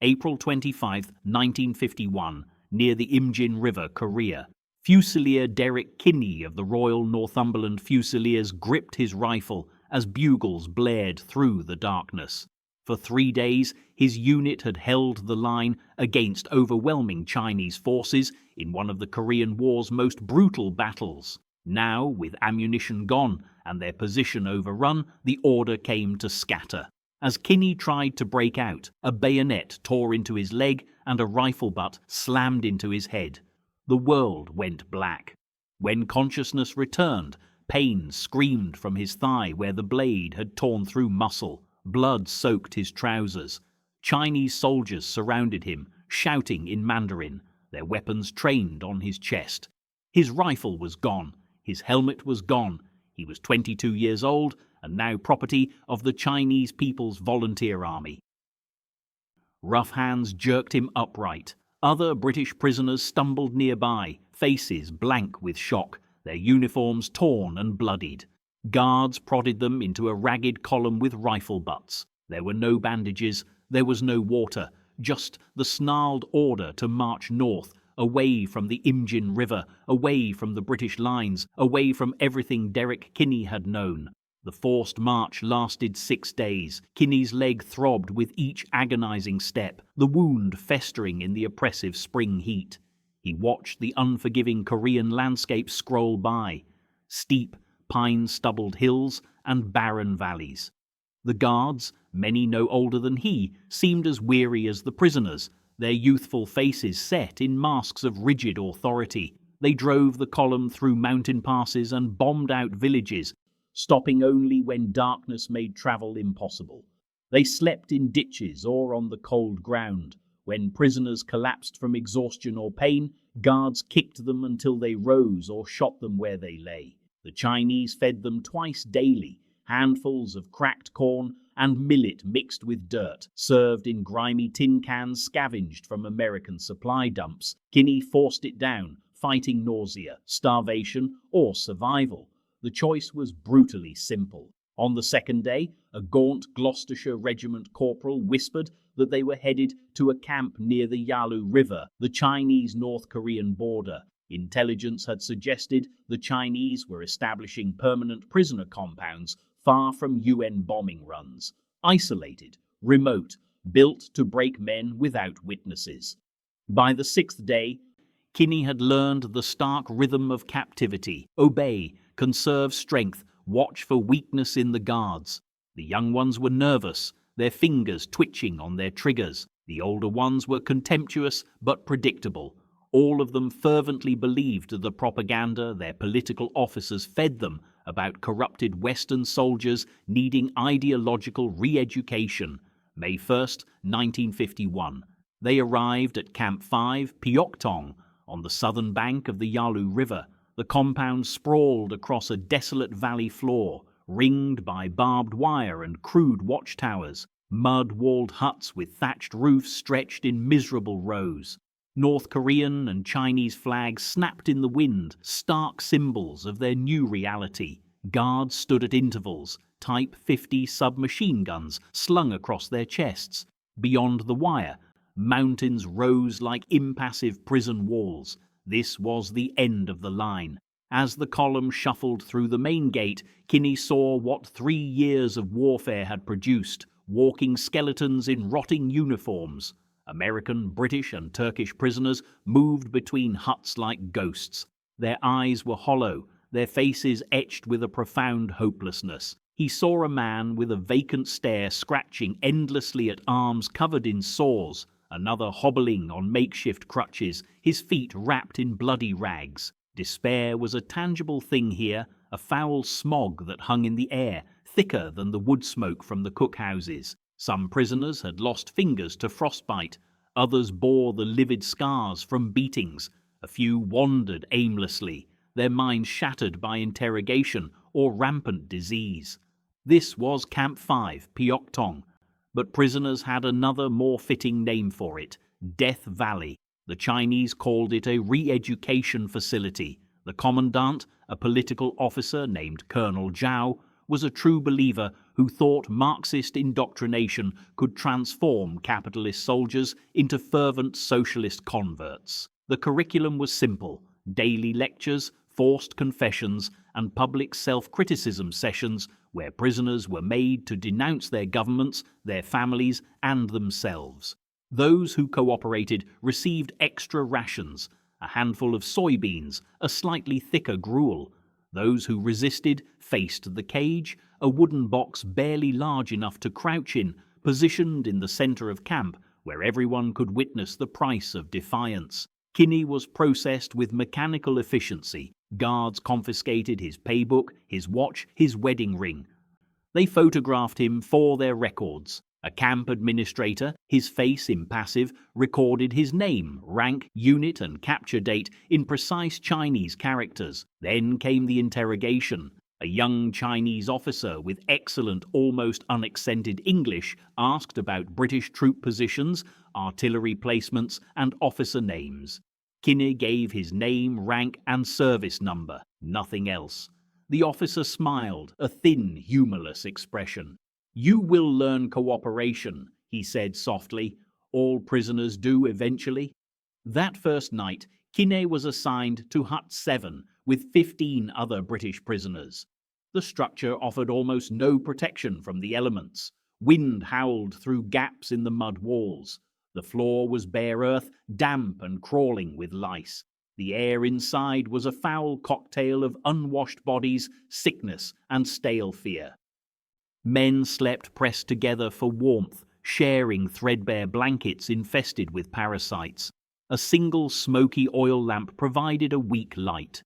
April 25, 1951, near the Imjin River, Korea. Fusilier Derek Kinne of the Royal Northumberland Fusiliers gripped his rifle as bugles blared through the darkness. For 3 days, his unit had held the line against overwhelming Chinese forces in one of the Korean War's most brutal battles. Now, with ammunition gone and their position overrun, the order came to scatter. As Kinne tried to break out, a bayonet tore into his leg and a rifle butt slammed into his head. The world went black. When consciousness returned, pain screamed from his thigh where the blade had torn through muscle. Blood soaked his trousers. Chinese soldiers surrounded him, shouting in Mandarin, their weapons trained on his chest. His rifle was gone. His helmet was gone. He was 22 years old and now property of the Chinese People's Volunteer Army. Rough hands jerked him upright. Other British prisoners stumbled nearby, faces blank with shock, their uniforms torn and bloodied. Guards prodded them into a ragged column with rifle butts. There were no bandages, there was no water, just the snarled order to march north, away from the Imjin River, away from the British lines, away from everything Derek Kinne had known. The forced march lasted 6 days. Kinne's leg throbbed with each agonizing step, the wound festering in the oppressive spring heat. He watched the unforgiving Korean landscape scroll by, steep, pine-stubbled hills and barren valleys. The guards, many no older than he, seemed as weary as the prisoners, their youthful faces set in masks of rigid authority. They drove the column through mountain passes and bombed out villages, stopping only when darkness made travel impossible. They slept in ditches or on the cold ground. When prisoners collapsed from exhaustion or pain, guards kicked them until they rose or shot them where they lay. The Chinese fed them twice daily, handfuls of cracked corn and millet mixed with dirt, served in grimy tin cans scavenged from American supply dumps. Kinne forced it down, fighting nausea, starvation, or survival. The choice was brutally simple. On the second day, a gaunt Gloucestershire Regiment corporal whispered that they were headed to a camp near the Yalu River, the Chinese-North Korean border. Intelligence had suggested the Chinese were establishing permanent prisoner compounds far from UN bombing runs, isolated, remote, built to break men without witnesses. By the 6th day, Kinne had learned the stark rhythm of captivity: obey, conserve strength, watch for weakness in the guards. The young ones were nervous, their fingers twitching on their triggers. The older ones were contemptuous but predictable. All of them fervently believed the propaganda their political officers fed them about corrupted Western soldiers needing ideological re-education. May 1st, 1951. They arrived at Camp 5, POW, on the southern bank of the Yalu River. The compound sprawled across a desolate valley floor, ringed by barbed wire and crude watchtowers. Mud-walled huts with thatched roofs stretched in miserable rows. North Korean and Chinese flags snapped in the wind, stark symbols of their new reality. Guards stood at intervals, Type 50 submachine guns slung across their chests. Beyond the wire, mountains rose like impassive prison walls. This was the end of the line. As the column shuffled through the main gate, Kinne saw what 3 years of warfare had produced: walking skeletons in rotting uniforms. American, British and Turkish prisoners moved between huts like ghosts. Their eyes were hollow, their faces etched with a profound hopelessness. He saw a man with a vacant stare scratching endlessly at arms covered in sores, another hobbling on makeshift crutches, his feet wrapped in bloody rags. Despair was a tangible thing here, a foul smog that hung in the air, thicker than the wood smoke from the cookhouses. Some prisoners had lost fingers to frostbite, others bore the livid scars from beatings. A few wandered aimlessly, their minds shattered by interrogation or rampant disease. This was Camp 5, POW, but prisoners had another more fitting name for it: Death Valley. The Chinese called it a re-education facility. The commandant, a political officer named Colonel Zhao, was a true believer who thought Marxist indoctrination could transform capitalist soldiers into fervent socialist converts. The curriculum was simple: daily lectures, forced confessions, and public self-criticism sessions where prisoners were made to denounce their governments, their families, and themselves. Those who cooperated received extra rations, a handful of soybeans, a slightly thicker gruel. Those who resisted faced the cage, a wooden box barely large enough to crouch in, positioned in the center of camp, where everyone could witness the price of defiance. Kinne was processed with mechanical efficiency. Guards confiscated his paybook, his watch, his wedding ring. They photographed him for their records. A camp administrator, his face impassive, recorded his name, rank, unit, and capture date in precise Chinese characters. Then came the interrogation. A young Chinese officer with excellent, almost unaccented English asked about British troop positions, artillery placements, and officer names. Kinne gave his name, rank, and service number, nothing else. The officer smiled, a thin, humorless expression. "You will learn cooperation," he said softly. "All prisoners do eventually." That first night, Kinne was assigned to Hut 7 with 15 other British prisoners. The structure offered almost no protection from the elements. Wind howled through gaps in the mud walls. The floor was bare earth, damp and crawling with lice. The air inside was a foul cocktail of unwashed bodies, sickness, and stale fear. Men slept pressed together for warmth, sharing threadbare blankets infested with parasites. A single smoky oil lamp provided a weak light.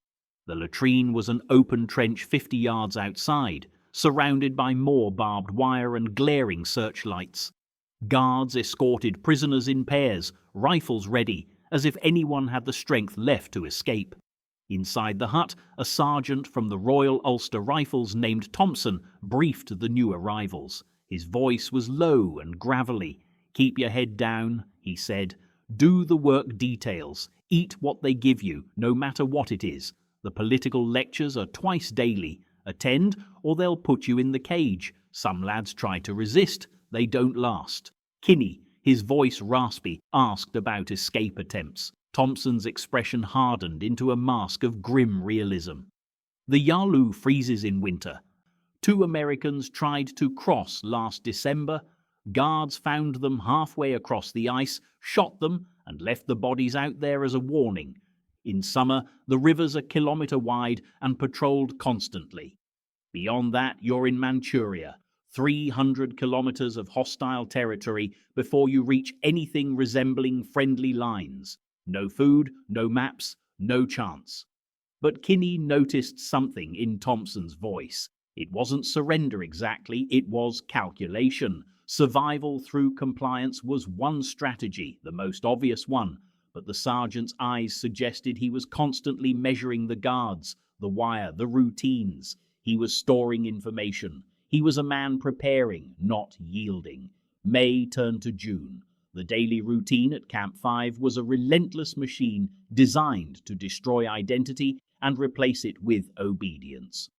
The latrine was an open trench 50 yards outside, surrounded by more barbed wire and glaring searchlights. Guards escorted prisoners in pairs, rifles ready, as if anyone had the strength left to escape. Inside the hut, a sergeant from the Royal Ulster Rifles named Thompson briefed the new arrivals. His voice was low and gravelly. "Keep your head down," he said. "Do the work details. Eat what they give you, no matter what it is. The political lectures are twice daily. Attend, or they'll put you in the cage. Some lads try to resist. They don't last." Kinne, his voice raspy, asked about escape attempts. Thompson's expression hardened into a mask of grim realism. "The Yalu freezes in winter. 2 Americans tried to cross last December. Guards found them halfway across the ice, shot them, and left the bodies out there as a warning. In summer, the rivers are kilometer wide and patrolled constantly. Beyond that, you're in Manchuria. 300 kilometers of hostile territory before you reach anything resembling friendly lines. No food, no maps, no chance." But Kinne noticed something in Thompson's voice. It wasn't surrender exactly, it was calculation. Survival through compliance was one strategy, the most obvious one, but the sergeant's eyes suggested he was constantly measuring the guards, the wire, the routines. He was storing information. He was a man preparing, not yielding. May turned to June. The daily routine at Camp 5 was a relentless machine designed to destroy identity and replace it with obedience.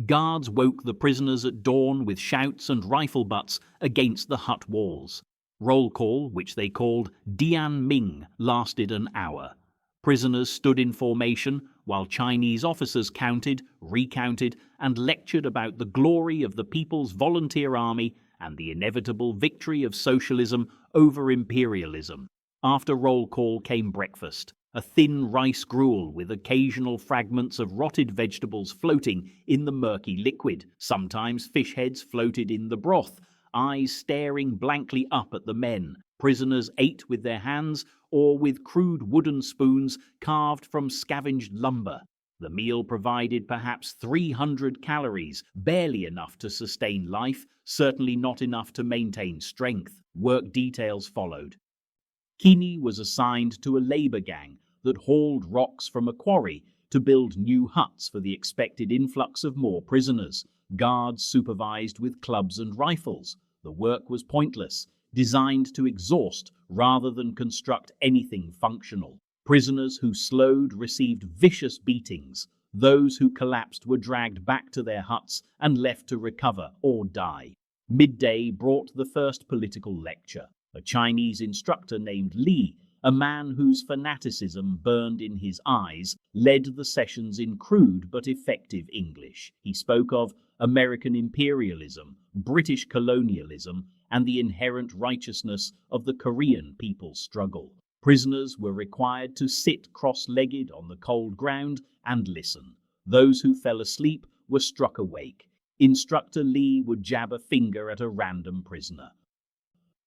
Guards woke the prisoners at dawn with shouts and rifle butts against the hut walls. Roll call, which they called Dian Ming, lasted an hour. Prisoners stood in formation while Chinese officers counted, recounted, and lectured about the glory of the People's Volunteer Army and the inevitable victory of socialism over imperialism. After roll call came breakfast, a thin rice gruel with occasional fragments of rotted vegetables floating in the murky liquid. Sometimes fish heads floated in the broth, eyes staring blankly up at the men. Prisoners ate with their hands or with crude wooden spoons carved from scavenged lumber. The meal provided perhaps 300 calories, barely enough to sustain life, certainly not enough to maintain strength. Work details followed. Kinne was assigned to a labor gang that hauled rocks from a quarry to build new huts for the expected influx of more prisoners. Guards supervised with clubs and rifles. The work was pointless, designed to exhaust rather than construct anything functional. Prisoners who slowed received vicious beatings. Those who collapsed were dragged back to their huts and left to recover or die. Midday brought the first political lecture. A Chinese instructor named Li, a man whose fanaticism burned in his eyes, led the sessions in crude but effective English. He spoke of American imperialism, British colonialism, and the inherent righteousness of the Korean people's struggle. Prisoners were required to sit cross-legged on the cold ground and listen. Those who fell asleep were struck awake. Instructor Li would jab a finger at a random prisoner.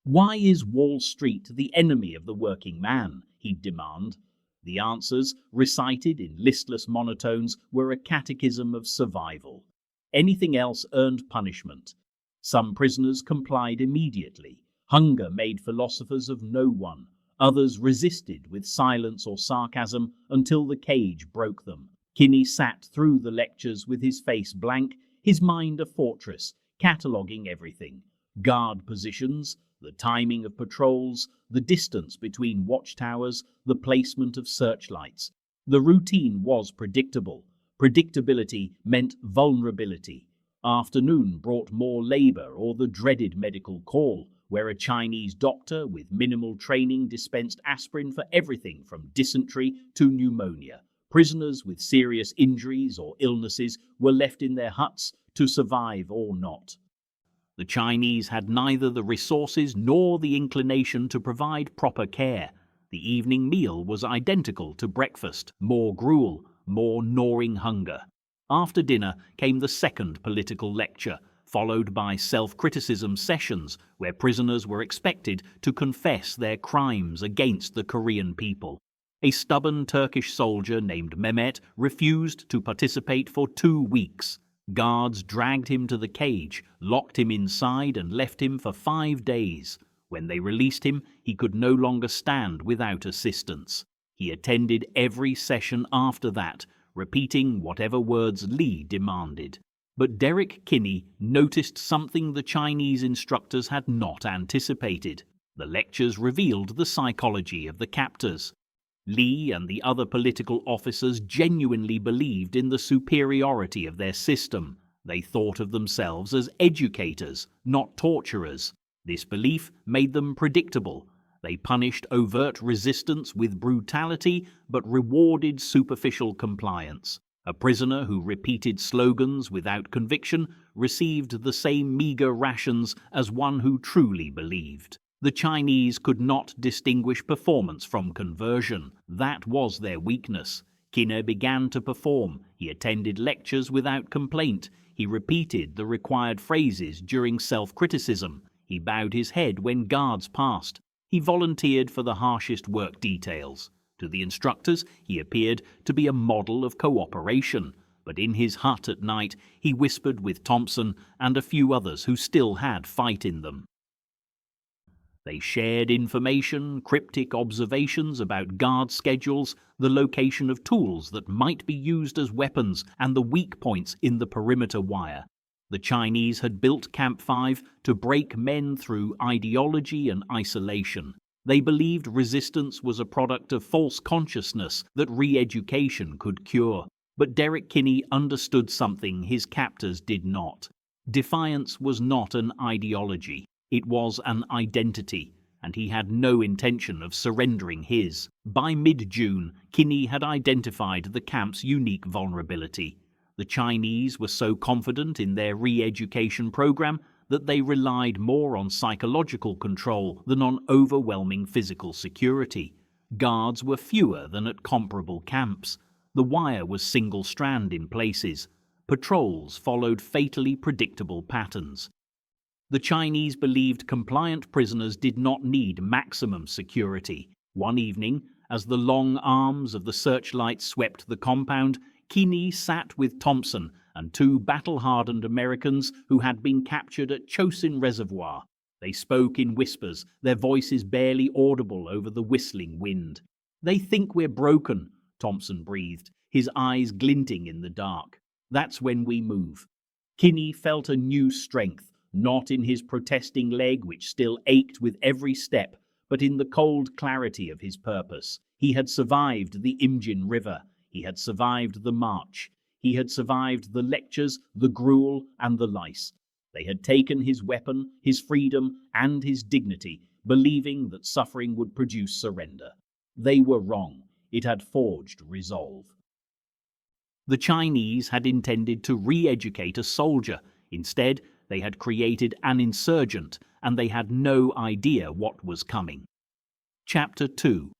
"Why is Wall Street the enemy of the working man?" he'd demand. The answers, recited in listless monotones, were a catechism of survival. Anything else earned punishment. Some prisoners complied immediately. Hunger made philosophers of no one. Others resisted with silence or sarcasm until the cage broke them. Kinne sat through the lectures with his face blank, his mind a fortress, cataloguing everything. Guard positions, the timing of patrols, the distance between watchtowers, the placement of searchlights. The routine was predictable. Predictability meant vulnerability. Afternoon brought more labor or the dreaded medical call, where a Chinese doctor with minimal training dispensed aspirin for everything from dysentery to pneumonia. Prisoners with serious injuries or illnesses were left in their huts to survive or not. The Chinese had neither the resources nor the inclination to provide proper care. The evening meal was identical to breakfast, more gruel, more gnawing hunger. After dinner came the second political lecture, followed by self-criticism sessions where prisoners were expected to confess their crimes against the Korean people. A stubborn Turkish soldier named Mehmet refused to participate for 2 weeks. Guards dragged him to the cage, locked him inside, and left him for 5 days. When they released him, he could no longer stand without assistance. He attended every session after that, repeating whatever words Li demanded. But Derek Kinne noticed something the Chinese instructors had not anticipated. The lectures revealed the psychology of the captors. Li and the other political officers genuinely believed in the superiority of their system. They thought of themselves as educators, not torturers. This belief made them predictable. They punished overt resistance with brutality, but rewarded superficial compliance. A prisoner who repeated slogans without conviction received the same meager rations as one who truly believed. The Chinese could not distinguish performance from conversion. That was their weakness. Kinne began to perform. He attended lectures without complaint. He repeated the required phrases during self-criticism. He bowed his head when guards passed. He volunteered for the harshest work details. To the instructors, he appeared to be a model of cooperation. But in his hut at night, he whispered with Thompson and a few others who still had fight in them. They shared information, cryptic observations about guard schedules, the location of tools that might be used as weapons, and the weak points in the perimeter wire. The Chinese had built Camp 5 to break men through ideology and isolation. They believed resistance was a product of false consciousness that re-education could cure. But Derek Kinne understood something his captors did not. Defiance was not an ideology. It was an identity, and he had no intention of surrendering his. By mid-June, Kinne had identified the camp's unique vulnerability. The Chinese were so confident in their re-education program that they relied more on psychological control than on overwhelming physical security. Guards were fewer than at comparable camps. The wire was single-strand in places. Patrols followed fatally predictable patterns. The Chinese believed compliant prisoners did not need maximum security. One evening, as the long arms of the searchlights swept the compound, Kinne sat with Thompson and 2 battle-hardened Americans who had been captured at Chosin Reservoir. They spoke in whispers, their voices barely audible over the whistling wind. "They think we're broken," Thompson breathed, his eyes glinting in the dark. "That's when we move." Kinne felt a new strength, not in his protesting leg, which still ached with every step, but in the cold clarity of his purpose. He had survived the Imjin River. He had survived the march. He had survived the lectures, the gruel, and the lice. They had taken his weapon, his freedom, and his dignity, believing that suffering would produce surrender. They were wrong. It had forged resolve. The Chinese had intended to re-educate a soldier. Instead, they had created an insurgent, and they had no idea what was coming. Chapter 2.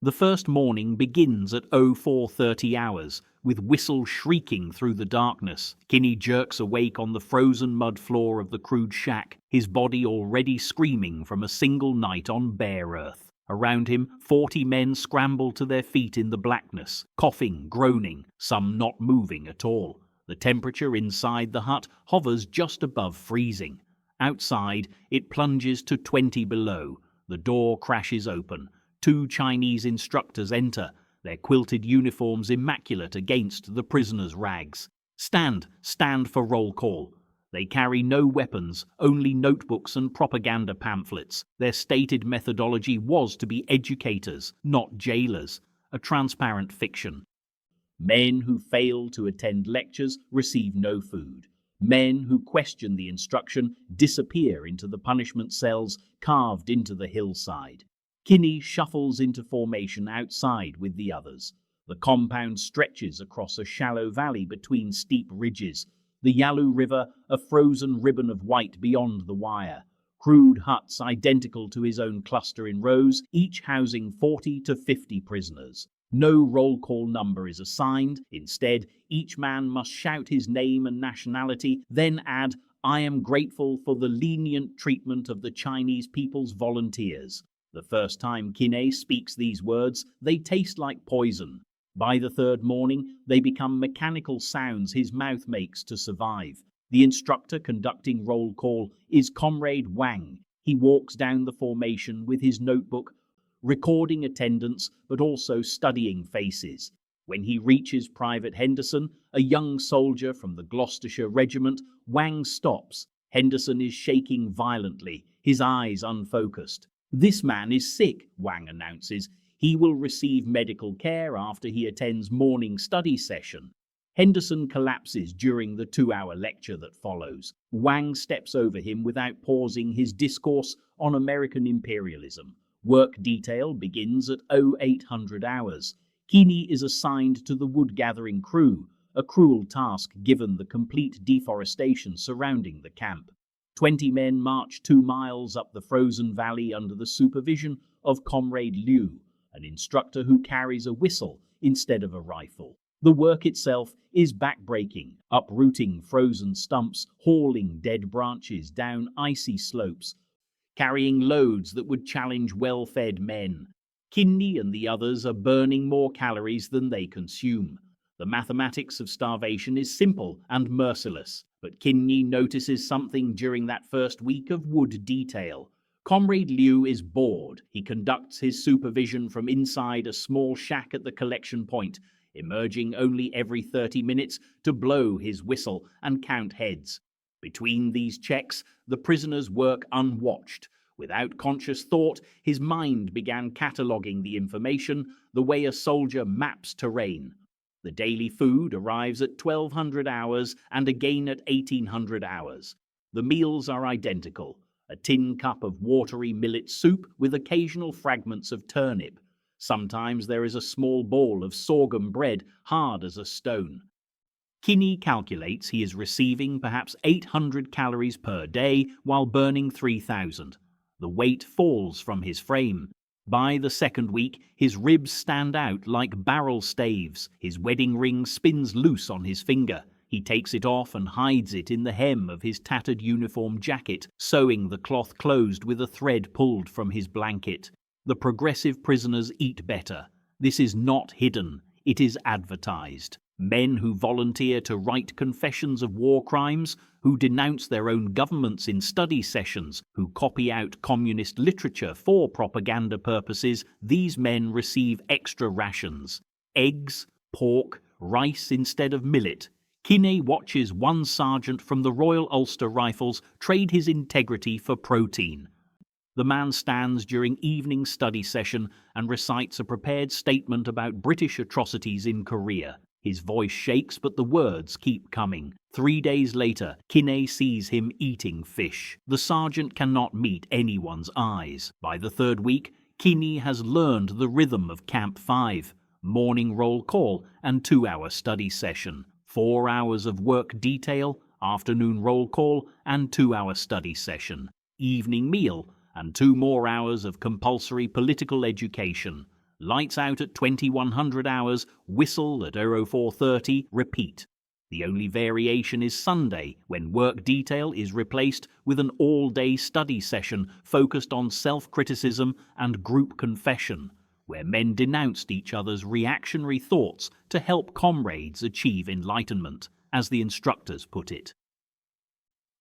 The first morning begins at 04:30 hours, with whistles shrieking through the darkness. Kinne jerks awake on the frozen mud floor of the crude shack, his body already screaming from a single night on bare earth. Around him, 40 men scramble to their feet in the blackness, coughing, groaning, some not moving at all. The temperature inside the hut hovers just above freezing. Outside, it plunges to 20 below. The door crashes open. 2 Chinese instructors enter, their quilted uniforms immaculate against the prisoners' rags. Stand for roll call. They carry no weapons, only notebooks and propaganda pamphlets. Their stated methodology was to be educators, not jailers, a transparent fiction. Men who fail to attend lectures receive no food. Men who question the instruction disappear into the punishment cells carved into the hillside. Kinne shuffles into formation outside with the others. The compound stretches across a shallow valley between steep ridges. The Yalu River, a frozen ribbon of white beyond the wire. Crude huts identical to his own cluster in rows, each housing 40 to 50 prisoners. No roll call number is assigned. Instead, each man must shout his name and nationality, then add, "I am grateful for the lenient treatment of the Chinese people's volunteers." The first time Kinne speaks these words, they taste like poison. By the third morning, they become mechanical sounds his mouth makes to survive. The instructor conducting roll call is Comrade Wang. He walks down the formation with his notebook, recording attendance but also studying faces. When he reaches Private Henderson, a young soldier from the Gloucestershire Regiment, Wang stops. Henderson is shaking violently, his eyes unfocused. "This man is sick," Wang announces. "He will receive medical care after he attends morning study session." Henderson collapses during the 2-hour lecture that follows. Wang steps over him without pausing his discourse on American imperialism. Work detail begins at 0800 hours. Kinne is assigned to the wood-gathering crew, a cruel task given the complete deforestation surrounding the camp. 20 men march 2 miles up the frozen valley under the supervision of Comrade Liu, an instructor who carries a whistle instead of a rifle. The work itself is backbreaking, uprooting frozen stumps, hauling dead branches down icy slopes, carrying loads that would challenge well-fed men. Kinne and the others are burning more calories than they consume. The mathematics of starvation is simple and merciless, but Kinne notices something during that first week of wood detail. Comrade Liu is bored. He conducts his supervision from inside a small shack at the collection point, emerging only every 30 minutes to blow his whistle and count heads. Between these checks, the prisoners work unwatched. Without conscious thought, his mind began cataloguing the information the way a soldier maps terrain. The daily food arrives at 1200 hours and again at 1800 hours. The meals are identical. A tin cup of watery millet soup with occasional fragments of turnip. Sometimes there is a small ball of sorghum bread, hard as a stone. Kinne calculates he is receiving perhaps 800 calories per day while burning 3,000. The weight falls from his frame. By the second week, his ribs stand out like barrel staves. His wedding ring spins loose on his finger. He takes it off and hides it in the hem of his tattered uniform jacket, sewing the cloth closed with a thread pulled from his blanket. The progressive prisoners eat better. This is not hidden. It is advertised. Men who volunteer to write confessions of war crimes, who denounce their own governments in study sessions, who copy out communist literature for propaganda purposes, these men receive extra rations. Eggs, pork, rice instead of millet. Kinne watches one sergeant from the Royal Ulster Rifles trade his integrity for protein. The man stands during evening study session and recites a prepared statement about British atrocities in Korea. His voice shakes, but the words keep coming. 3 days later, Kinne sees him eating fish. The sergeant cannot meet anyone's eyes. By the 3rd week, Kinne has learned the rhythm of Camp 5, morning roll call and 2-hour study session, 4 hours of work detail, afternoon roll call and 2-hour study session, evening meal and 2 more hours of compulsory political education. Lights out at 2100 hours, whistle at 0430, repeat. The only variation is Sunday, when work detail is replaced with an all-day study session focused on self-criticism and group confession, where men denounced each other's reactionary thoughts to help comrades achieve enlightenment, as the instructors put it.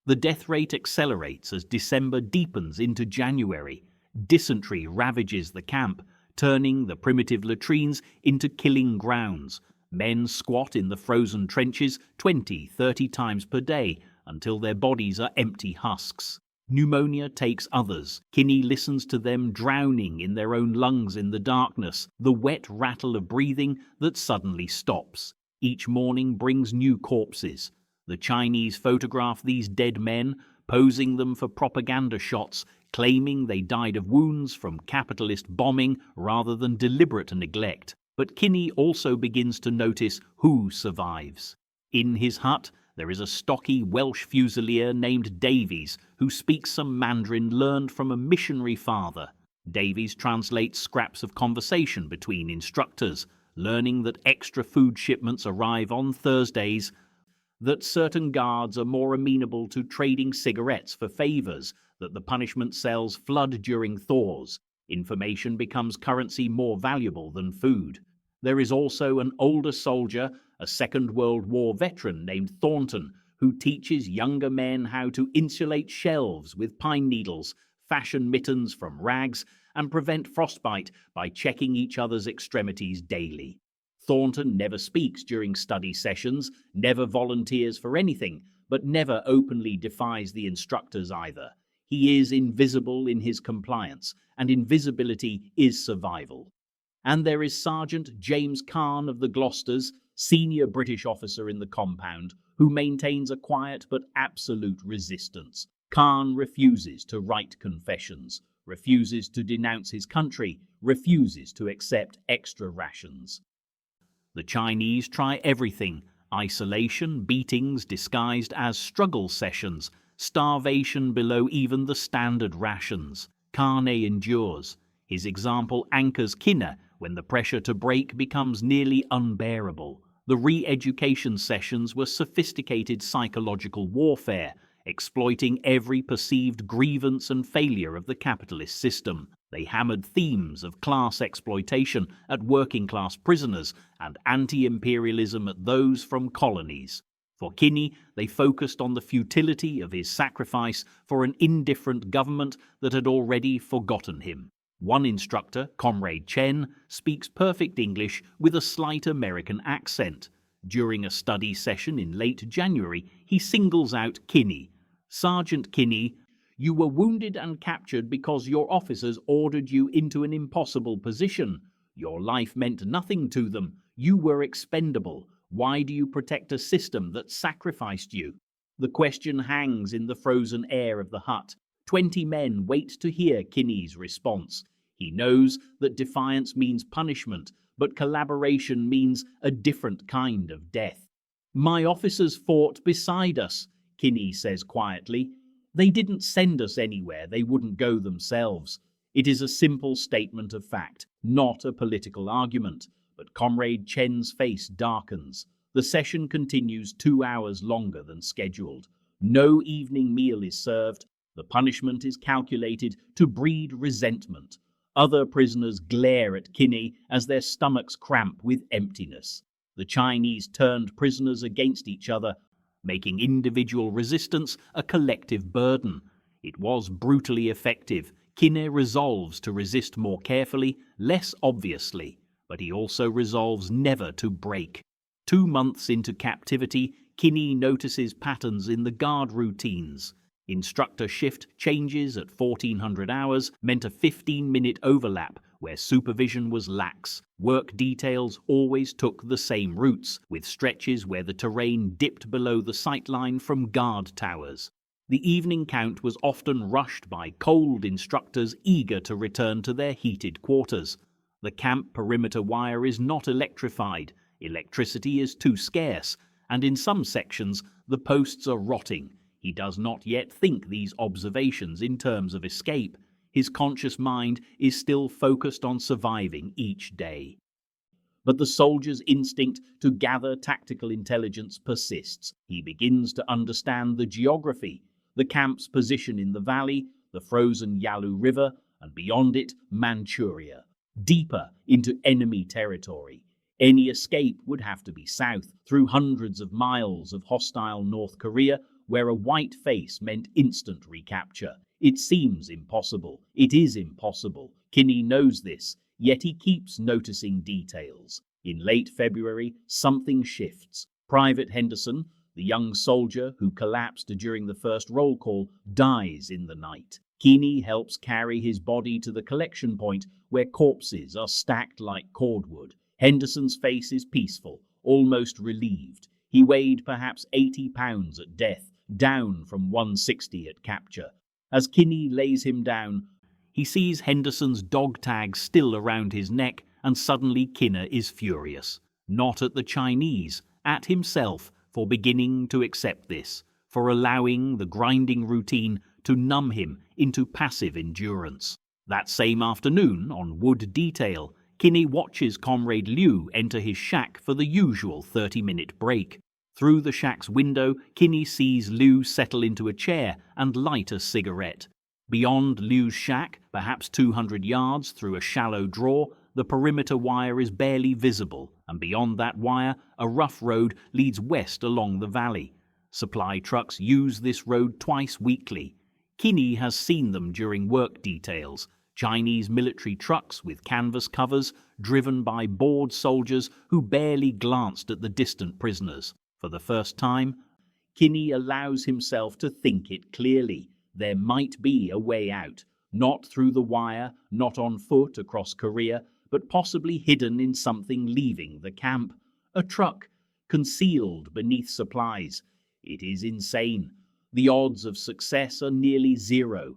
The death rate accelerates as December deepens into January. Dysentery ravages the camp, turning the primitive latrines into killing grounds. Men squat in the frozen trenches 20-30 times per day until their bodies are empty husks. Pneumonia takes others. Kinne listens to them drowning in their own lungs in the darkness, the wet rattle of breathing that suddenly stops. Each morning brings new corpses. The Chinese photograph these dead men, posing them for propaganda shots, claiming they died of wounds from capitalist bombing rather than deliberate neglect. But Kinne also begins to notice who survives. In his hut, there is a stocky Welsh Fusilier named Davies, who speaks some Mandarin learned from a missionary father. Davies translates scraps of conversation between instructors, learning that extra food shipments arrive on Thursdays, that certain guards are more amenable to trading cigarettes for favors, that the punishment cells flood during thaws. Information becomes currency more valuable than food. There is also an older soldier, a Second World War veteran named Thornton, who teaches younger men how to insulate shelves with pine needles, fashion mittens from rags, and prevent frostbite by checking each other's extremities daily. Thornton never speaks during study sessions, never volunteers for anything, but never openly defies the instructors either. He is invisible in his compliance, and invisibility is survival. And there is Sergeant James Kahn of the Gloucesters, senior British officer in the compound, who maintains a quiet but absolute resistance. Kahn refuses to write confessions, refuses to denounce his country, refuses to accept extra rations. The Chinese try everything: isolation, beatings disguised as struggle sessions, starvation below even the standard rations. Kinne endures. His example anchors Kinne when the pressure to break becomes nearly unbearable. The re-education sessions were sophisticated psychological warfare, exploiting every perceived grievance and failure of the capitalist system. They hammered themes of class exploitation at working-class prisoners and anti-imperialism at those from colonies. For Kinne, they focused on the futility of his sacrifice for an indifferent government that had already forgotten him. One instructor, Comrade Chen, speaks perfect English with a slight American accent. During a study session in late January, he singles out Kinne. "Sergeant Kinne, you were wounded and captured because your officers ordered you into an impossible position. Your life meant nothing to them. You were expendable. Why do you protect a system that sacrificed you?" The question hangs in the frozen air of the hut. 20 men wait to hear Kinne's response. He knows that defiance means punishment, but collaboration means a different kind of death. "My officers fought beside us," Kinne says quietly. "They didn't send us anywhere they wouldn't go themselves." It is a simple statement of fact, not a political argument, but Comrade Chen's face darkens. The session continues 2 hours longer than scheduled. No evening meal is served. The punishment is calculated to breed resentment. Other prisoners glare at Kinne as their stomachs cramp with emptiness. The Chinese turned prisoners against each other, making individual resistance a collective burden. It was brutally effective. Kinne resolves to resist more carefully, less obviously, but he also resolves never to break. 2 months into captivity, Kinne notices patterns in the guard routines. Instructor shift changes at 1400 hours meant a 15-minute overlap where supervision was lax. Work details always took the same routes, with stretches where the terrain dipped below the sightline from guard towers. The evening count was often rushed by cold instructors eager to return to their heated quarters. The camp perimeter wire is not electrified, electricity is too scarce, and in some sections the posts are rotting. He does not yet think these observations in terms of escape. His conscious mind is still focused on surviving each day. But the soldier's instinct to gather tactical intelligence persists. He begins to understand the geography, the camp's position in the valley, the frozen Yalu River, and beyond it, Manchuria, deeper into enemy territory. Any escape would have to be south, through hundreds of miles of hostile North Korea, where a white face meant instant recapture. It seems impossible. It is impossible. Kinne knows this, yet he keeps noticing details. In late February, something shifts. Private Henderson, the young soldier who collapsed during the first roll call, dies in the night. Kinne helps carry his body to the collection point where corpses are stacked like cordwood. Henderson's face is peaceful, almost relieved. He weighed perhaps 80 pounds at death, down from 160 at capture. As Kinne lays him down, he sees Henderson's dog tag still around his neck, and suddenly Kinne is furious. Not at the Chinese, at himself, for beginning to accept this, for allowing the grinding routine to numb him into passive endurance. That same afternoon, on wood detail, Kinne watches Comrade Liu enter his shack for the usual 30-minute break. Through the shack's window, Kinne sees Liu settle into a chair and light a cigarette. Beyond Liu's shack, perhaps 200 yards through a shallow draw, the perimeter wire is barely visible, and beyond that wire, a rough road leads west along the valley. Supply trucks use this road twice weekly. Kinne has seen them during work details. Chinese military trucks with canvas covers, driven by bored soldiers who barely glanced at the distant prisoners. For the first time, Kinne allows himself to think it clearly. There might be a way out, not through the wire, not on foot across Korea, but possibly hidden in something leaving the camp. A truck, concealed beneath supplies. It is insane. The odds of success are nearly zero.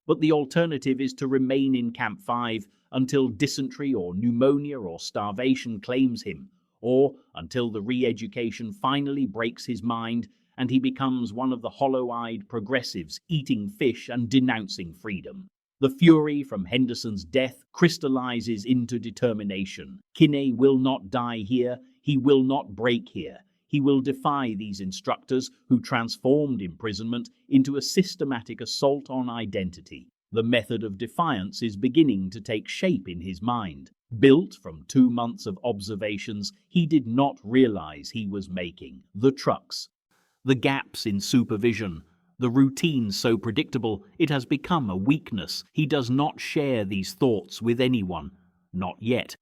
But the alternative is to remain in Camp 5 until dysentery or pneumonia or starvation claims him, or until the re-education finally breaks his mind and he becomes one of the hollow-eyed progressives eating fish and denouncing freedom. The fury from Henderson's death crystallizes into determination. Kinne will not die here. He will not break here. He will defy these instructors who transformed imprisonment into a systematic assault on identity. The method of defiance is beginning to take shape in his mind. Built from 2 months of observations he did not realize he was making. The trucks, the gaps in supervision, the routine so predictable it has become a weakness. He does not share these thoughts with anyone, not yet.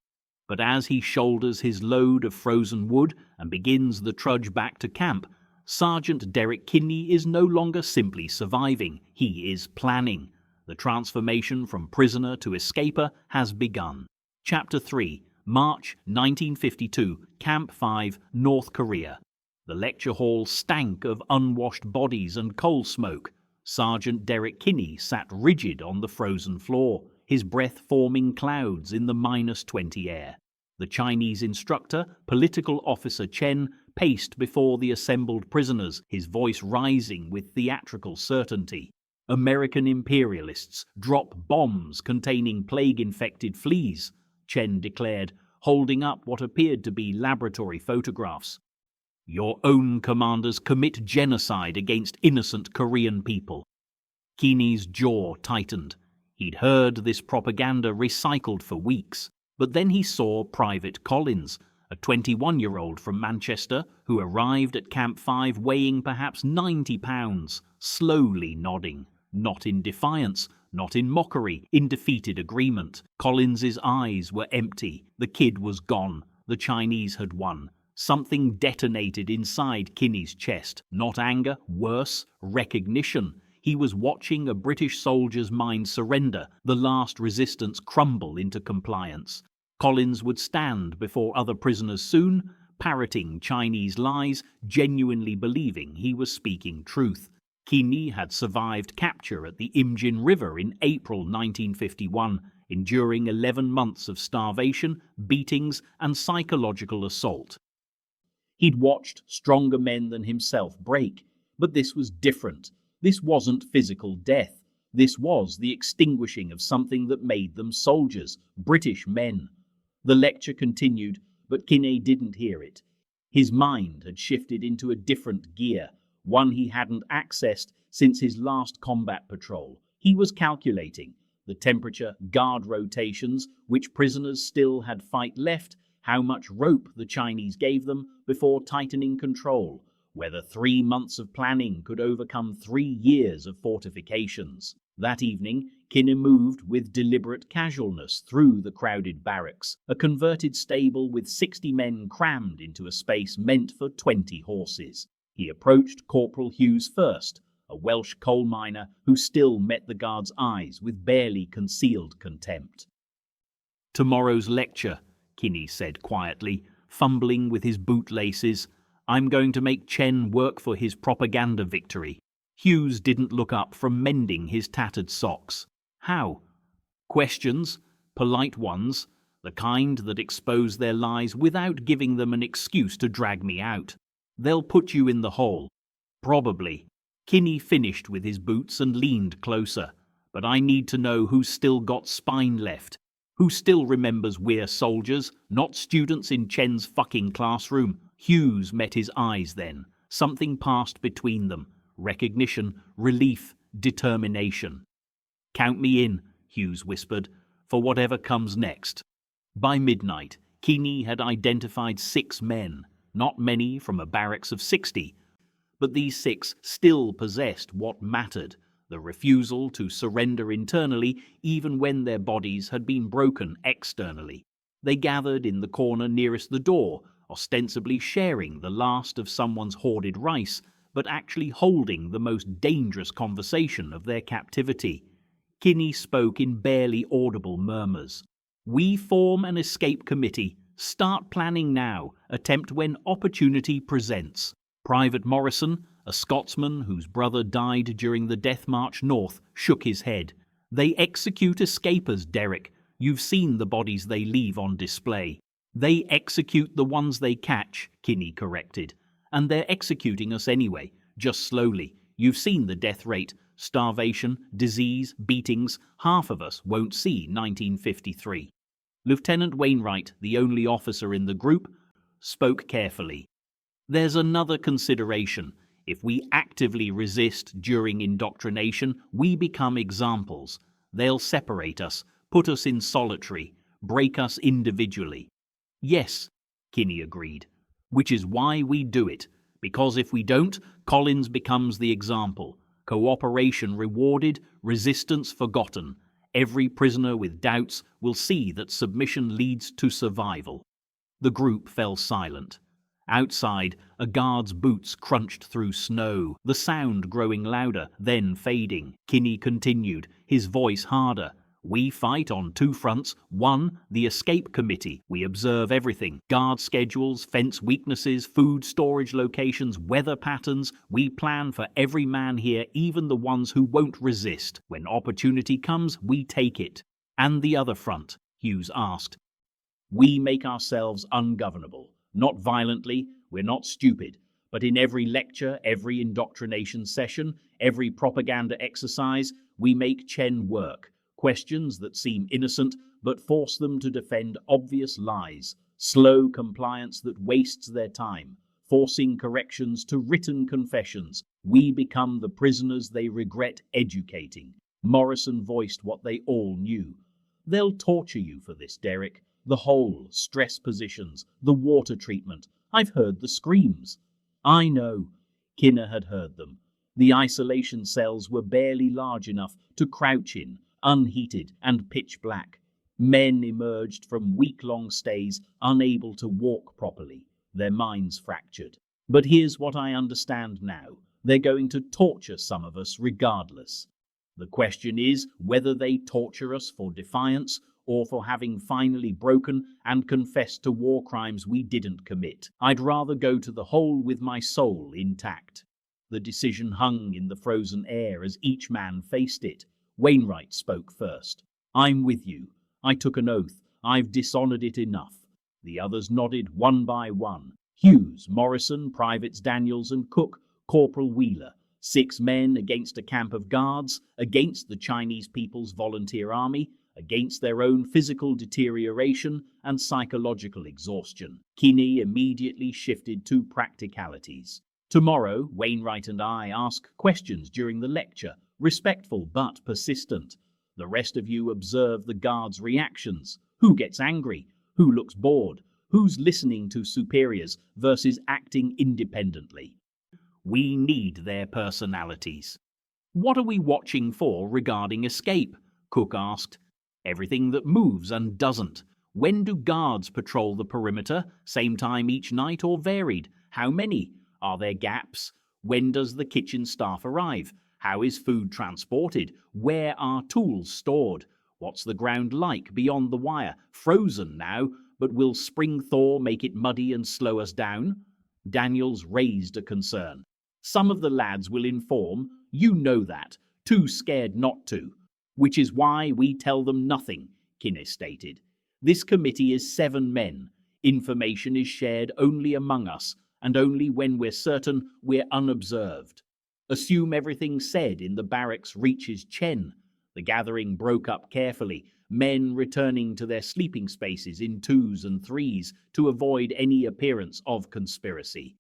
But as he shoulders his load of frozen wood and begins the trudge back to camp, Sergeant Derek Kinne is no longer simply surviving, he is planning. The transformation from prisoner to escaper has begun. Chapter 3, March 1952, Camp 5, North Korea. The lecture hall stank of unwashed bodies and coal smoke. Sergeant Derek Kinne sat rigid on the frozen floor, his breath forming clouds in the -20 air. The Chinese instructor, political officer Chen, paced before the assembled prisoners, his voice rising with theatrical certainty. American imperialists drop bombs containing plague-infected fleas, Chen declared, holding up what appeared to be laboratory photographs. Your own commanders commit genocide against innocent Korean people. Kinne's jaw tightened. He'd heard this propaganda recycled for weeks, but then he saw Private Collins, a 21-year-old from Manchester who arrived at Camp 5 weighing perhaps 90 pounds, slowly nodding, not in defiance, not in mockery, in defeated agreement. Collins's eyes were empty. The kid was gone. The Chinese had won. Something detonated inside Kinne's chest. Not anger, worse, recognition. He was watching a British soldier's mind surrender, the last resistance crumble into compliance. Collins would stand before other prisoners soon, parroting Chinese lies, genuinely believing he was speaking truth. Kinne had survived capture at the Imjin River in April 1951, enduring 11 months of starvation, beatings, and psychological assault. He'd watched stronger men than himself break, but this was different. This wasn't physical death. This was the extinguishing of something that made them soldiers, British men. The lecture continued, but Kinne didn't hear it. His mind had shifted into a different gear, one he hadn't accessed since his last combat patrol. He was calculating the temperature, guard rotations, which prisoners still had fight left, how much rope the Chinese gave them before tightening control, whether 3 months of planning could overcome 3 years of fortifications. That evening, Kinne moved with deliberate casualness through the crowded barracks, a converted stable with 60 men crammed into a space meant for 20 horses. He approached Corporal Hughes first, a Welsh coal miner who still met the guard's eyes with barely concealed contempt. "Tomorrow's lecture," Kinne said quietly, fumbling with his bootlaces. "I'm going to make Chen work for his propaganda victory." Hughes didn't look up from mending his tattered socks. "How?" "Questions, polite ones, the kind that expose their lies without giving them an excuse to drag me out. They'll put you in the hole." "Probably." Kinne finished with his boots and leaned closer. "But I need to know who's still got spine left. Who still remembers we're soldiers, not students in Chen's fucking classroom." Hughes met his eyes then. Something passed between them. Recognition, relief, determination. "Count me in," Hughes whispered, "for whatever comes next." By midnight, Kinne had identified 6 men, not many from a barracks of 60, but these 6 still possessed what mattered, the refusal to surrender internally even when their bodies had been broken externally. They gathered in the corner nearest the door, ostensibly sharing the last of someone's hoarded rice, but actually holding the most dangerous conversation of their captivity. Kinne spoke in barely audible murmurs. "We form an escape committee. Start planning now. Attempt when opportunity presents." Private Morrison, a Scotsman whose brother died during the death march north, shook his head. "They execute escapers, Derek. You've seen the bodies they leave on display." "They execute the ones they catch," Kinne corrected. "And they're executing us anyway, just slowly. You've seen the death rate. Starvation, disease, beatings. Half of us won't see 1953. Lieutenant Wainwright, the only officer in the group, spoke carefully. "There's another consideration. If we actively resist during indoctrination, we become examples. They'll separate us, put us in solitary, break us individually." "Yes," Kinne agreed, "which is why we do it. Because if we don't, Collins becomes the example. Cooperation rewarded, resistance forgotten. Every prisoner with doubts will see that submission leads to survival." The group fell silent. Outside, a guard's boots crunched through snow, the sound growing louder, then fading. Kinne continued, his voice harder. "We fight on 2 fronts. 1, the escape committee. We observe everything. Guard schedules, fence weaknesses, food storage locations, weather patterns. We plan for every man here, even the ones who won't resist. When opportunity comes, we take it." "And the other front?" Hughes asked. "We make ourselves ungovernable. Not violently, we're not stupid, but in every lecture, every indoctrination session, every propaganda exercise, we make Chen work. Questions that seem innocent, but force them to defend obvious lies. Slow compliance that wastes their time. Forcing corrections to written confessions. We become the prisoners they regret educating." Morrison voiced what they all knew. "They'll torture you for this, Derek. The hole, stress positions, the water treatment. I've heard the screams." "I know." Kinne had heard them. The isolation cells were barely large enough to crouch in, unheated and pitch black. Men emerged from week-long stays unable to walk properly, their minds fractured. "But here's what I understand now. They're going to torture some of us regardless. The question is whether they torture us for defiance or for having finally broken and confessed to war crimes we didn't commit. I'd rather go to the hole with my soul intact. The decision hung in the frozen air as each man faced it. Wainwright spoke first. I'm with you. I took an oath. I've dishonored it enough. The others nodded one by one. Hughes, Morrison, Privates Daniels and Cook, Corporal Wheeler. 6 men against a camp of guards, against the Chinese People's Volunteer Army, against their own physical deterioration and psychological exhaustion. Kinne immediately shifted to practicalities. Tomorrow, Wainwright and I ask questions during the lecture, respectful but persistent. The rest of you observe the guards' reactions. Who gets angry? Who looks bored? Who's listening to superiors versus acting independently? We need their personalities. What are we watching for regarding escape? Cook asked. Everything that moves and doesn't. When do guards patrol the perimeter? Same time each night or varied? How many? Are there gaps? When does the kitchen staff arrive? How is food transported? Where are tools stored? What's the ground like beyond the wire? Frozen now, but will spring thaw make it muddy and slow us down? Daniels raised a concern. Some of the lads will inform. You know that. Too scared not to. Which is why we tell them nothing, Kinne stated. This committee is 7 men. Information is shared only among us, and only when we're certain we're unobserved. Assume everything said in the barracks reaches Chen. The gathering broke up carefully, men returning to their sleeping spaces in 2s and 3s to avoid any appearance of conspiracy.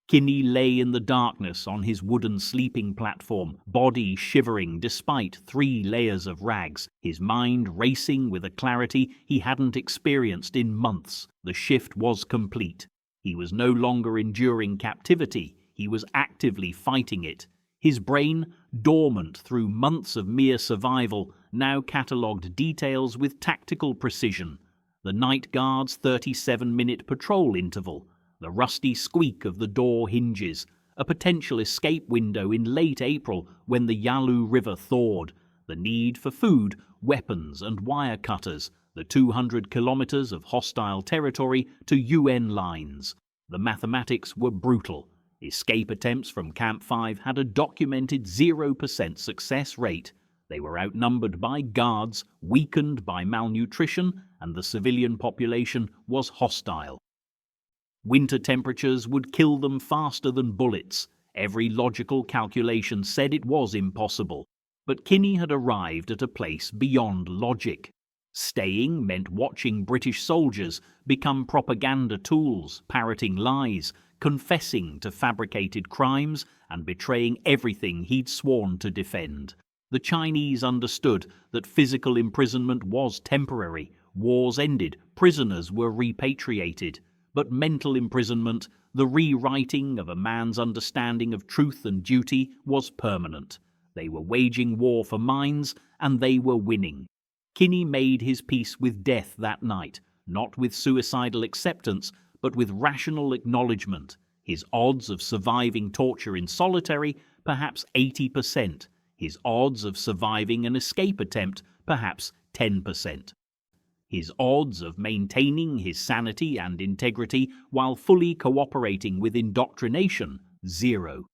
Kinne lay in the darkness on his wooden sleeping platform, body shivering despite 3 layers of rags, his mind racing with a clarity he hadn't experienced in months. The shift was complete. He was no longer enduring captivity, he was actively fighting it. His brain, dormant through months of mere survival, now catalogued details with tactical precision. The night guard's 37-minute patrol interval, the rusty squeak of the door hinges, a potential escape window in late April when the Yalu River thawed, the need for food, weapons and wire cutters, the 200 kilometers of hostile territory to UN lines. The mathematics were brutal. Escape attempts from Camp 5 had a documented 0% success rate. They were outnumbered by guards, weakened by malnutrition, and the civilian population was hostile. Winter temperatures would kill them faster than bullets. Every logical calculation said it was impossible. But Kinne had arrived at a place beyond logic. Staying meant watching British soldiers become propaganda tools, parroting lies, confessing to fabricated crimes, and betraying everything he'd sworn to defend. The Chinese understood that physical imprisonment was temporary. Wars ended, prisoners were repatriated. But mental imprisonment, the rewriting of a man's understanding of truth and duty, was permanent. They were waging war for minds, and they were winning. Kinne made his peace with death that night, not with suicidal acceptance, but with rational acknowledgement. His odds of surviving torture in solitary, perhaps 80%. His odds of surviving an escape attempt, perhaps 10%. His odds of maintaining his sanity and integrity while fully cooperating with indoctrination, 0.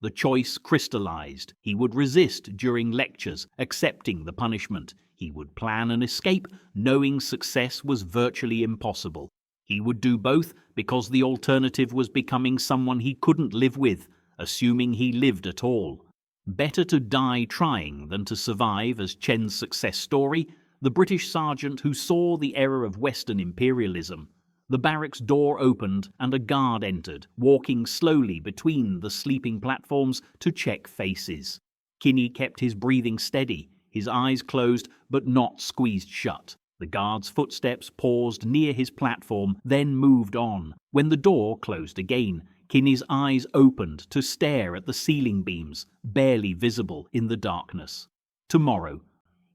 The choice crystallized. He would resist during lectures, accepting the punishment. He would plan an escape, knowing success was virtually impossible. He would do both because the alternative was becoming someone he couldn't live with, assuming he lived at all. Better to die trying than to survive as Chen's success story. The British sergeant who saw the error of Western imperialism. The barracks door opened and a guard entered, walking slowly between the sleeping platforms to check faces. Kinne kept his breathing steady, his eyes closed but not squeezed shut. The guard's footsteps paused near his platform, then moved on. When the door closed again, Kinne's eyes opened to stare at the ceiling beams, barely visible in the darkness. Tomorrow,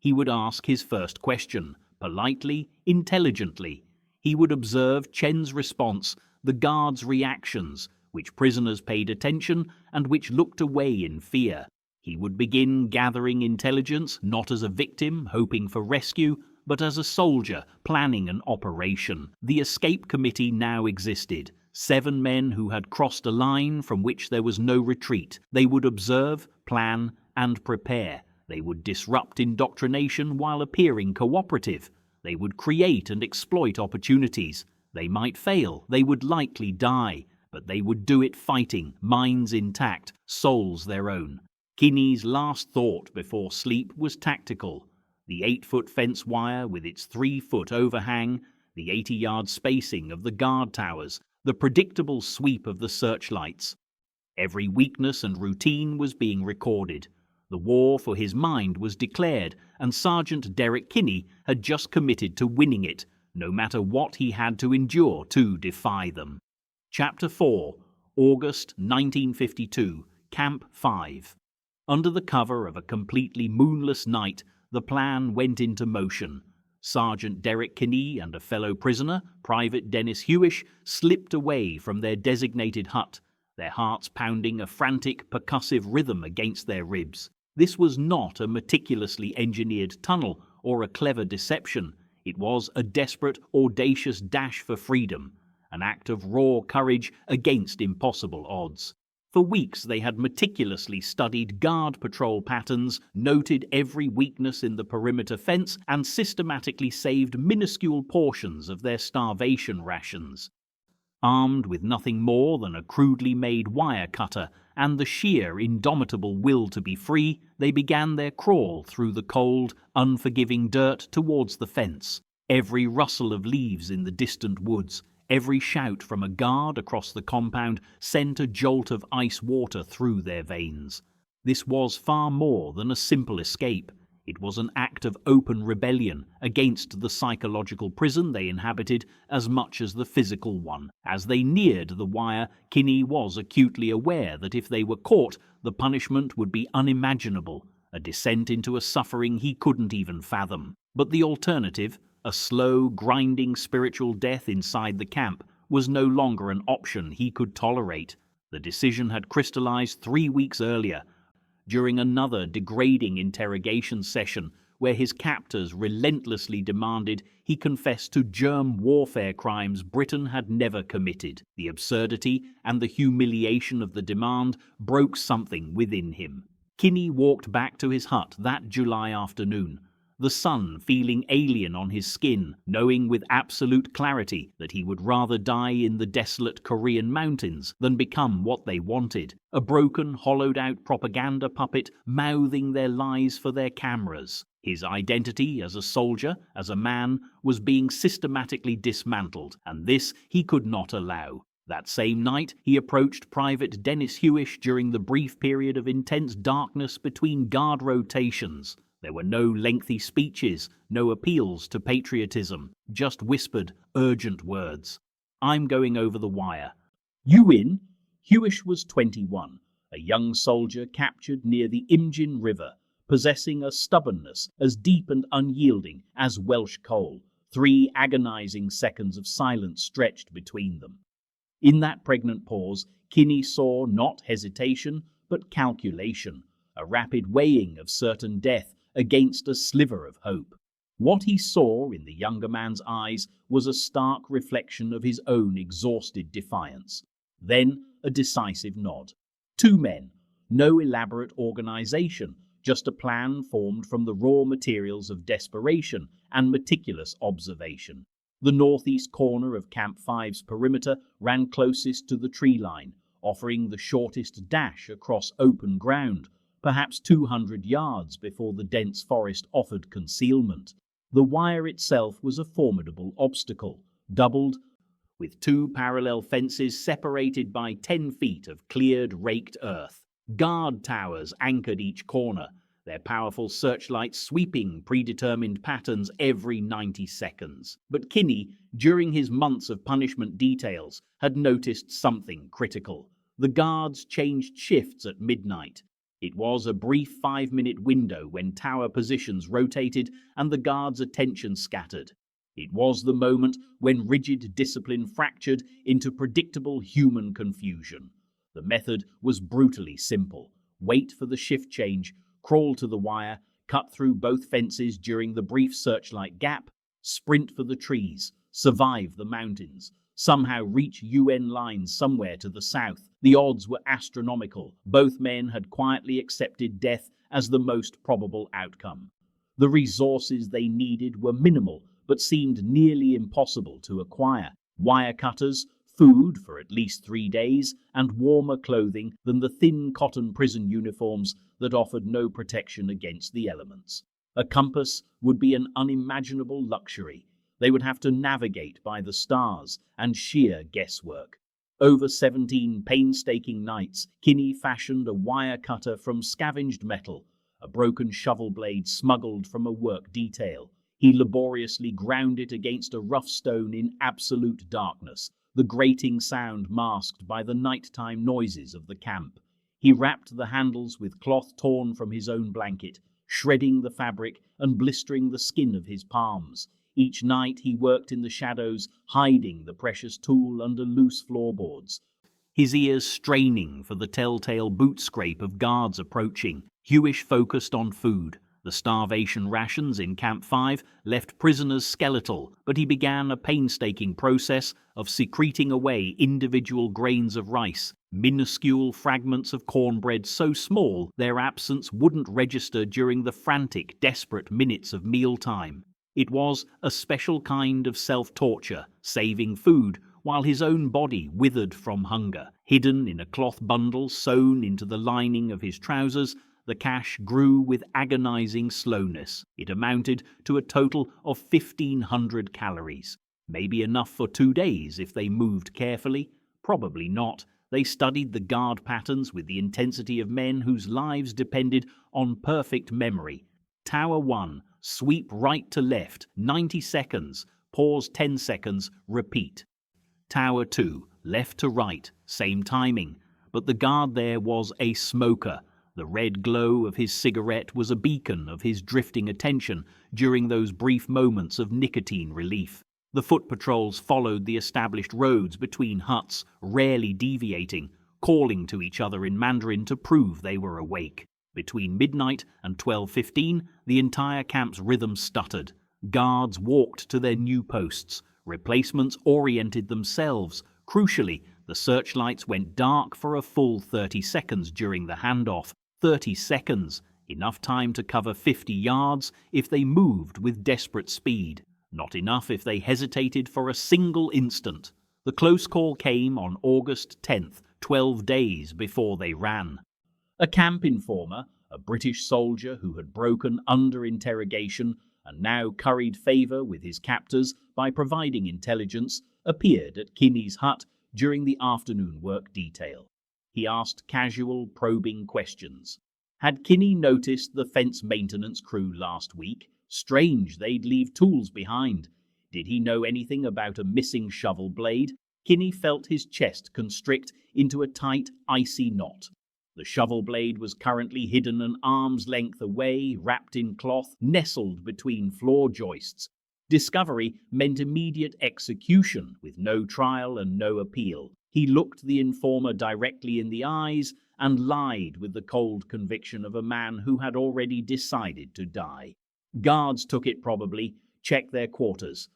he would ask his first question, politely, intelligently. He would observe Chen's response, the guard's reactions, which prisoners paid attention and which looked away in fear. He would begin gathering intelligence, not as a victim hoping for rescue, but as a soldier planning an operation. The escape committee now existed. 7 men who had crossed a line from which there was no retreat. They would observe, plan, and prepare. They would disrupt indoctrination while appearing cooperative. They would create and exploit opportunities. They might fail, they would likely die, but they would do it fighting, minds intact, souls their own. Kinne's last thought before sleep was tactical. The 8-foot fence wire with its 3-foot overhang, the 80-yard spacing of the guard towers, the predictable sweep of the searchlights. Every weakness and routine was being recorded. The war for his mind was declared, and Sergeant Derek Kinne had just committed to winning it, no matter what he had to endure to defy them. Chapter 4, August 1952, Camp 5. Under the cover of a completely moonless night, the plan went into motion. Sergeant Derek Kinne and a fellow prisoner, Private Dennis Hewish, slipped away from their designated hut, their hearts pounding a frantic, percussive rhythm against their ribs. This was not a meticulously engineered tunnel or a clever deception. It was a desperate, audacious dash for freedom, an act of raw courage against impossible odds. For weeks they had meticulously studied guard patrol patterns, noted every weakness in the perimeter fence, and systematically saved minuscule portions of their starvation rations. Armed with nothing more than a crudely made wire cutter and the sheer, indomitable will to be free, they began their crawl through the cold, unforgiving dirt towards the fence. Every rustle of leaves in the distant woods, every shout from a guard across the compound sent a jolt of ice water through their veins. This was far more than a simple escape. It was an act of open rebellion against the psychological prison they inhabited as much as the physical one. As they neared the wire, Kinne was acutely aware that if they were caught, the punishment would be unimaginable, a descent into a suffering he couldn't even fathom. But the alternative, a slow, grinding spiritual death inside the camp, was no longer an option he could tolerate. The decision had crystallized 3 weeks earlier, during another degrading interrogation session where his captors relentlessly demanded he confess to germ warfare crimes Britain had never committed. The absurdity and the humiliation of the demand broke something within him. Kinne walked back to his hut that July afternoon, the sun feeling alien on his skin, knowing with absolute clarity that he would rather die in the desolate Korean mountains than become what they wanted, a broken, hollowed-out propaganda puppet mouthing their lies for their cameras. His identity as a soldier, as a man, was being systematically dismantled, and this he could not allow. That same night, he approached Private Dennis Hewish during the brief period of intense darkness between guard rotations. There were no lengthy speeches, no appeals to patriotism, just whispered, urgent words. "I'm going over the wire." "You in?" Hewish was 21, a young soldier captured near the Imjin River, possessing a stubbornness as deep and unyielding as Welsh coal. 3 agonizing seconds of silence stretched between them. In that pregnant pause, Kinne saw not hesitation, but calculation, a rapid weighing of certain death against a sliver of hope. What he saw in the younger man's eyes was a stark reflection of his own exhausted defiance. Then a decisive nod. 2 men, no elaborate organization, just a plan formed from the raw materials of desperation and meticulous observation. The northeast corner of Camp 5's perimeter ran closest to the tree line, offering the shortest dash across open ground, perhaps 200 yards before the dense forest offered concealment. The wire itself was a formidable obstacle, doubled, with 2 parallel fences separated by 10 feet of cleared, raked earth. Guard towers anchored each corner, their powerful searchlights sweeping predetermined patterns every 90 seconds. But Kinne, during his months of punishment details, had noticed something critical. The guards changed shifts at midnight. It was a brief 5-minute window when tower positions rotated and the guards' attention scattered. It was the moment when rigid discipline fractured into predictable human confusion. The method was brutally simple. Wait for the shift change, crawl to the wire, cut through both fences during the brief searchlight gap, sprint for the trees, survive the mountains, somehow reach UN lines somewhere to the south. The odds were astronomical. Both men had quietly accepted death as the most probable outcome. The resources they needed were minimal, but seemed nearly impossible to acquire. Wire cutters, food for at least 3 days, and warmer clothing than the thin cotton prison uniforms that offered no protection against the elements. A compass would be an unimaginable luxury. They would have to navigate by the stars and sheer guesswork. Over 17 painstaking nights, Kinne fashioned a wire cutter from scavenged metal, a broken shovel blade smuggled from a work detail. He laboriously ground it against a rough stone in absolute darkness, the grating sound masked by the nighttime noises of the camp. He wrapped the handles with cloth torn from his own blanket, shredding the fabric and blistering the skin of his palms. Each night he worked in the shadows, hiding the precious tool under loose floorboards, his ears straining for the telltale boot scrape of guards approaching. Hewish focused on food. The starvation rations in Camp 5 left prisoners skeletal, but he began a painstaking process of secreting away individual grains of rice, minuscule fragments of cornbread so small their absence wouldn't register during the frantic, desperate minutes of mealtime. It was a special kind of self-torture, saving food while his own body withered from hunger. Hidden in a cloth bundle sewn into the lining of his trousers, the cache grew with agonizing slowness. It amounted to a total of 1,500 calories. Maybe enough for 2 days if they moved carefully. Probably not. They studied the guard patterns with the intensity of men whose lives depended on perfect memory. Tower 1, sweep right to left, 90 seconds, pause 10 seconds, repeat. Tower 2, left to right, same timing. But the guard there was a smoker. The red glow of his cigarette was a beacon of his drifting attention during those brief moments of nicotine relief. The foot patrols followed the established roads between huts, rarely deviating, calling to each other in Mandarin to prove they were awake. Between midnight and 12:15, the entire camp's rhythm stuttered. Guards walked to their new posts. Replacements oriented themselves. Crucially, the searchlights went dark for a full 30 seconds during the handoff. 30 seconds, enough time to cover 50 yards if they moved with desperate speed. Not enough if they hesitated for a single instant. The close call came on August 10th, 12 days before they ran. A camp informer, a British soldier who had broken under interrogation and now curried favour with his captors by providing intelligence, appeared at Kinne's hut during the afternoon work detail. He asked casual, probing questions. Had Kinne noticed the fence maintenance crew last week? Strange they'd leave tools behind. Did he know anything about a missing shovel blade? Kinne felt his chest constrict into a tight, icy knot. The shovel blade was currently hidden an arm's length away, wrapped in cloth, nestled between floor joists. Discovery meant immediate execution, with no trial and no appeal. He looked the informer directly in the eyes and lied with the cold conviction of a man who had already decided to die. Guards took it probably, check their quarters.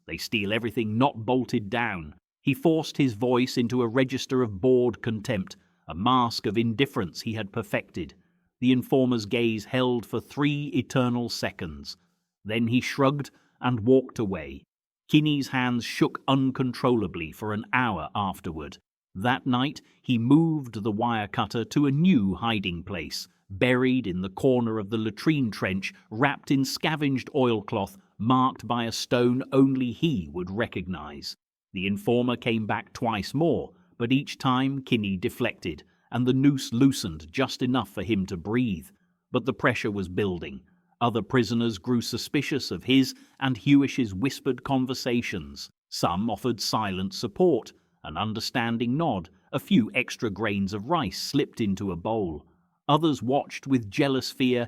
They steal everything not bolted down. He forced his voice into a register of bored contempt, a mask of indifference he had perfected. The informer's gaze held for 3 eternal seconds. Then he shrugged and walked away. Kinne's hands shook uncontrollably for an hour afterward. That night, he moved the wire cutter to a new hiding place, buried in the corner of the latrine trench, wrapped in scavenged oilcloth, marked by a stone only he would recognize. The informer came back twice more, but each time Kinne deflected, and the noose loosened just enough for him to breathe. But the pressure was building. Other prisoners grew suspicious of his and Hewish's whispered conversations. Some offered silent support, an understanding nod, a few extra grains of rice slipped into a bowl. Others watched with jealous fear.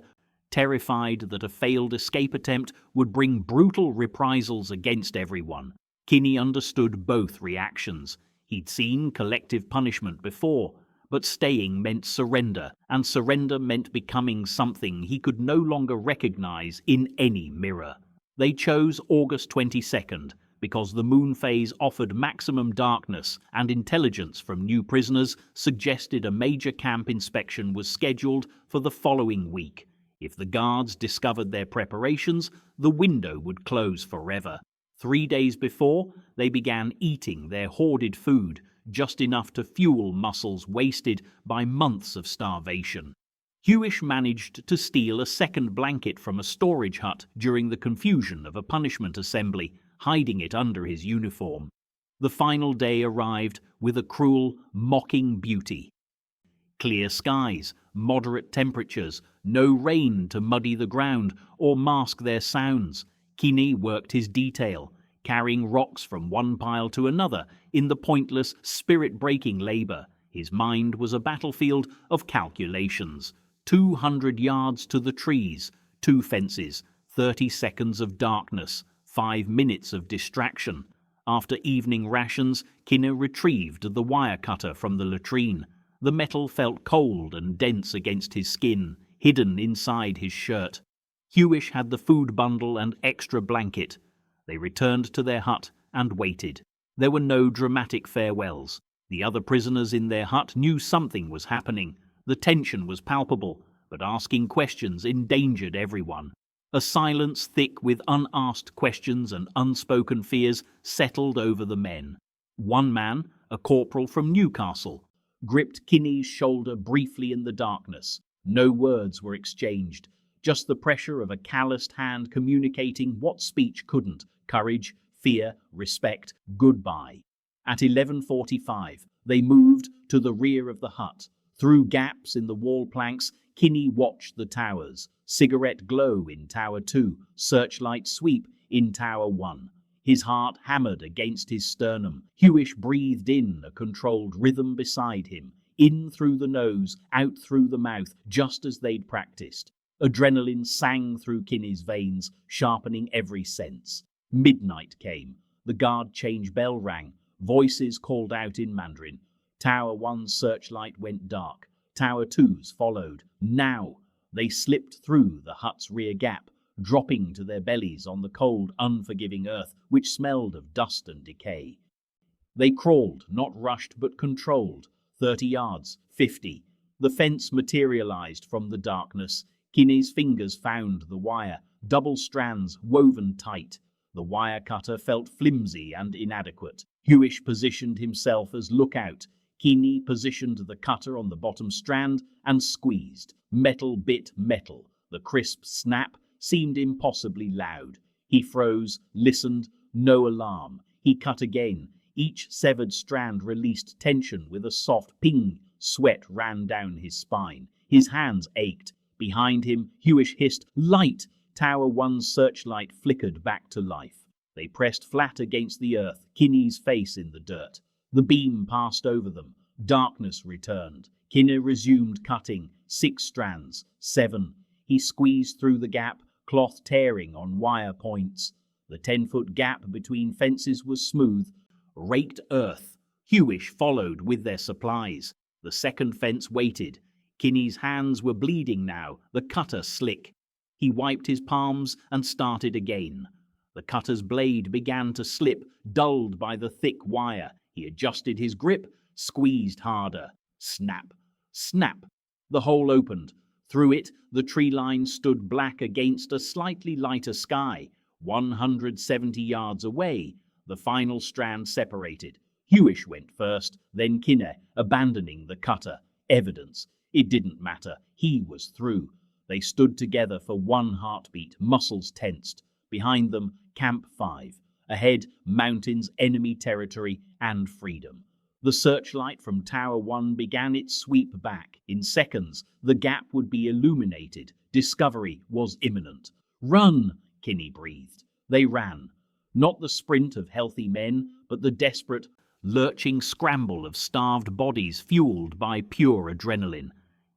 terrified that a failed escape attempt would bring brutal reprisals against everyone. Kinne understood both reactions. He'd seen collective punishment before, but staying meant surrender, and surrender meant becoming something he could no longer recognize in any mirror. They chose August 22nd because the moon phase offered maximum darkness, and intelligence from new prisoners suggested a major camp inspection was scheduled for the following week. If the guards discovered their preparations, the window would close forever. 3 days before, they began eating their hoarded food, just enough to fuel muscles wasted by months of starvation. Hewish managed to steal a second blanket from a storage hut during the confusion of a punishment assembly, hiding it under his uniform. The final day arrived with a cruel, mocking beauty. Clear skies, moderate temperatures, no rain to muddy the ground or mask their sounds. Kinne worked his detail, carrying rocks from one pile to another in the pointless, spirit-breaking labor. His mind was a battlefield of calculations. 200 yards to the trees, 2 fences, 30 seconds of darkness, 5 minutes of distraction. After evening rations, Kinne retrieved the wire cutter from the latrine. The metal felt cold and dense against his skin, hidden inside his shirt. Hewish had the food bundle and extra blanket. They returned to their hut and waited. There were no dramatic farewells. The other prisoners in their hut knew something was happening. The tension was palpable, but asking questions endangered everyone. A silence thick with unasked questions and unspoken fears settled over the men. One man, a corporal from Newcastle, gripped Kinne's shoulder briefly in the darkness. No words were exchanged, just the pressure of a calloused hand communicating what speech couldn't: courage, fear, respect, goodbye. At 11:45, they moved to the rear of the hut. Through gaps in the wall planks, Kinne watched the towers. Cigarette glow in Tower 2, searchlight sweep in Tower 1. His heart hammered against his sternum. Hewish breathed in a controlled rhythm beside him, in through the nose, out through the mouth, just as they'd practiced. Adrenaline sang through Kinne's veins, sharpening every sense. Midnight came. The guard change bell rang. Voices called out in Mandarin. Tower 1's searchlight went dark. Tower 2's followed. Now! They slipped through the hut's rear gap, dropping to their bellies on the cold, unforgiving earth, which smelled of dust and decay. They crawled, not rushed but controlled. 30 yards, 50. The fence materialized from the darkness. Kinne's fingers found the wire, double strands woven tight. The wire cutter felt flimsy and inadequate. Hewish positioned himself as lookout. Kinne positioned the cutter on the bottom strand and squeezed. Metal bit metal. The crisp snap seemed impossibly loud. He froze, listened, no alarm. He cut again. Each severed strand released tension with a soft ping. Sweat ran down his spine. His hands ached. Behind him, Hewish hissed, "Light!" Tower 1's searchlight flickered back to life. They pressed flat against the earth, Kinne's face in the dirt. The beam passed over them. Darkness returned. Kinne resumed cutting. 6 strands, 7. He squeezed through the gap, cloth tearing on wire points. The 10-foot gap between fences was smooth. Raked earth. Hewish followed with their supplies. The second fence waited. Kinne's hands were bleeding now, the cutter slick. He wiped his palms and started again. The cutter's blade began to slip, dulled by the thick wire. He adjusted his grip, squeezed harder. Snap, snap. The hole opened. Through it, the tree line stood black against a slightly lighter sky. 170 yards away, the final strand separated. Hewish went first, then Kinne, abandoning the cutter. Evidence. It didn't matter. He was through. They stood together for one heartbeat, muscles tensed. Behind them, Camp 5. Ahead, mountains, enemy territory, and freedom. The searchlight from Tower 1 began its sweep back. In seconds, the gap would be illuminated. Discovery was imminent. "Run!" Kinne breathed. They ran. Not the sprint of healthy men, but the desperate, lurching scramble of starved bodies fueled by pure adrenaline.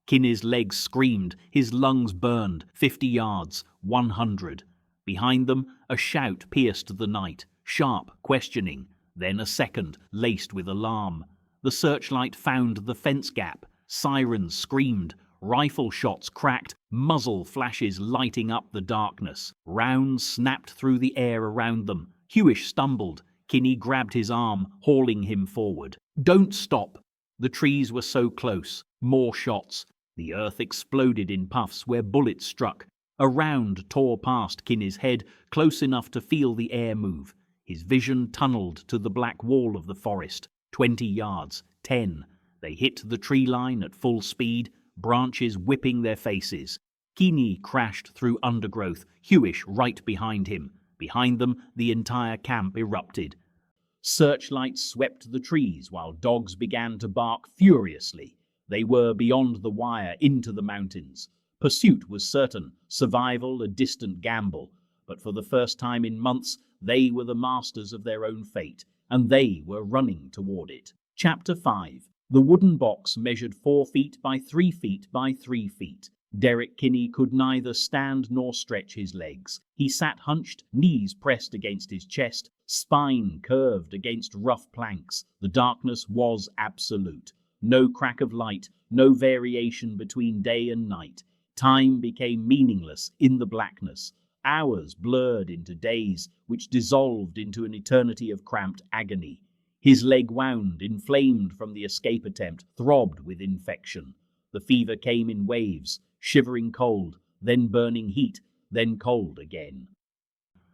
Kinne's legs screamed, his lungs burned. 50 yards, 100. Behind them, a shout pierced the night, sharp, questioning. Then a second, laced with alarm. The searchlight found the fence gap. Sirens screamed. Rifle shots cracked, muzzle flashes lighting up the darkness. Rounds snapped through the air around them. Hewish stumbled. Kinne grabbed his arm, hauling him forward. "Don't stop!" The trees were so close. More shots. The earth exploded in puffs where bullets struck. A round tore past Kinne's head, close enough to feel the air move. His vision tunneled to the black wall of the forest. 20 yards, 10. They hit the tree line at full speed, branches whipping their faces. Kinne crashed through undergrowth, Hewish right behind him. Behind them, the entire camp erupted. Searchlights swept the trees while dogs began to bark furiously. They were beyond the wire, into the mountains. Pursuit was certain, survival a distant gamble. But for the first time in months, they were the masters of their own fate, and they were running toward it. Chapter 5. The wooden box measured 4 feet by 3 feet by 3 feet. Derek Kinne could neither stand nor stretch his legs. He sat hunched, knees pressed against his chest, spine curved against rough planks. The darkness was absolute. No crack of light, no variation between day and night. Time became meaningless in the blackness. Hours blurred into days, which dissolved into an eternity of cramped agony. His leg wound, inflamed from the escape attempt, throbbed with infection. The fever came in waves, shivering cold, then burning heat, then cold again.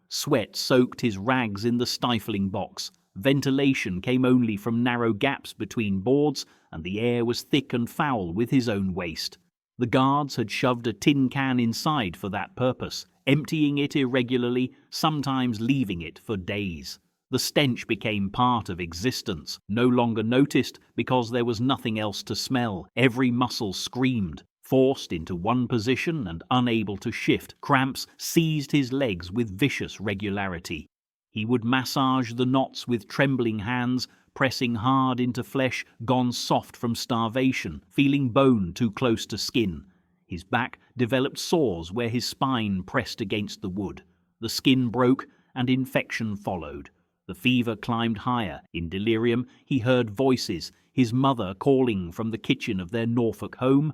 Sweat soaked his rags in the stifling box. Ventilation came only from narrow gaps between boards, and the air was thick and foul with his own waste. The guards had shoved a tin can inside for that purpose, emptying it irregularly, sometimes leaving it for days. The stench became part of existence, no longer noticed because there was nothing else to smell. Every muscle screamed. Forced into one position and unable to shift, cramps seized his legs with vicious regularity. He would massage the knots with trembling hands, pressing hard into flesh gone soft from starvation, feeling bone too close to skin. His back developed sores where his spine pressed against the wood. The skin broke and infection followed. The fever climbed higher. In delirium, he heard voices, his mother calling from the kitchen of their Norfolk home,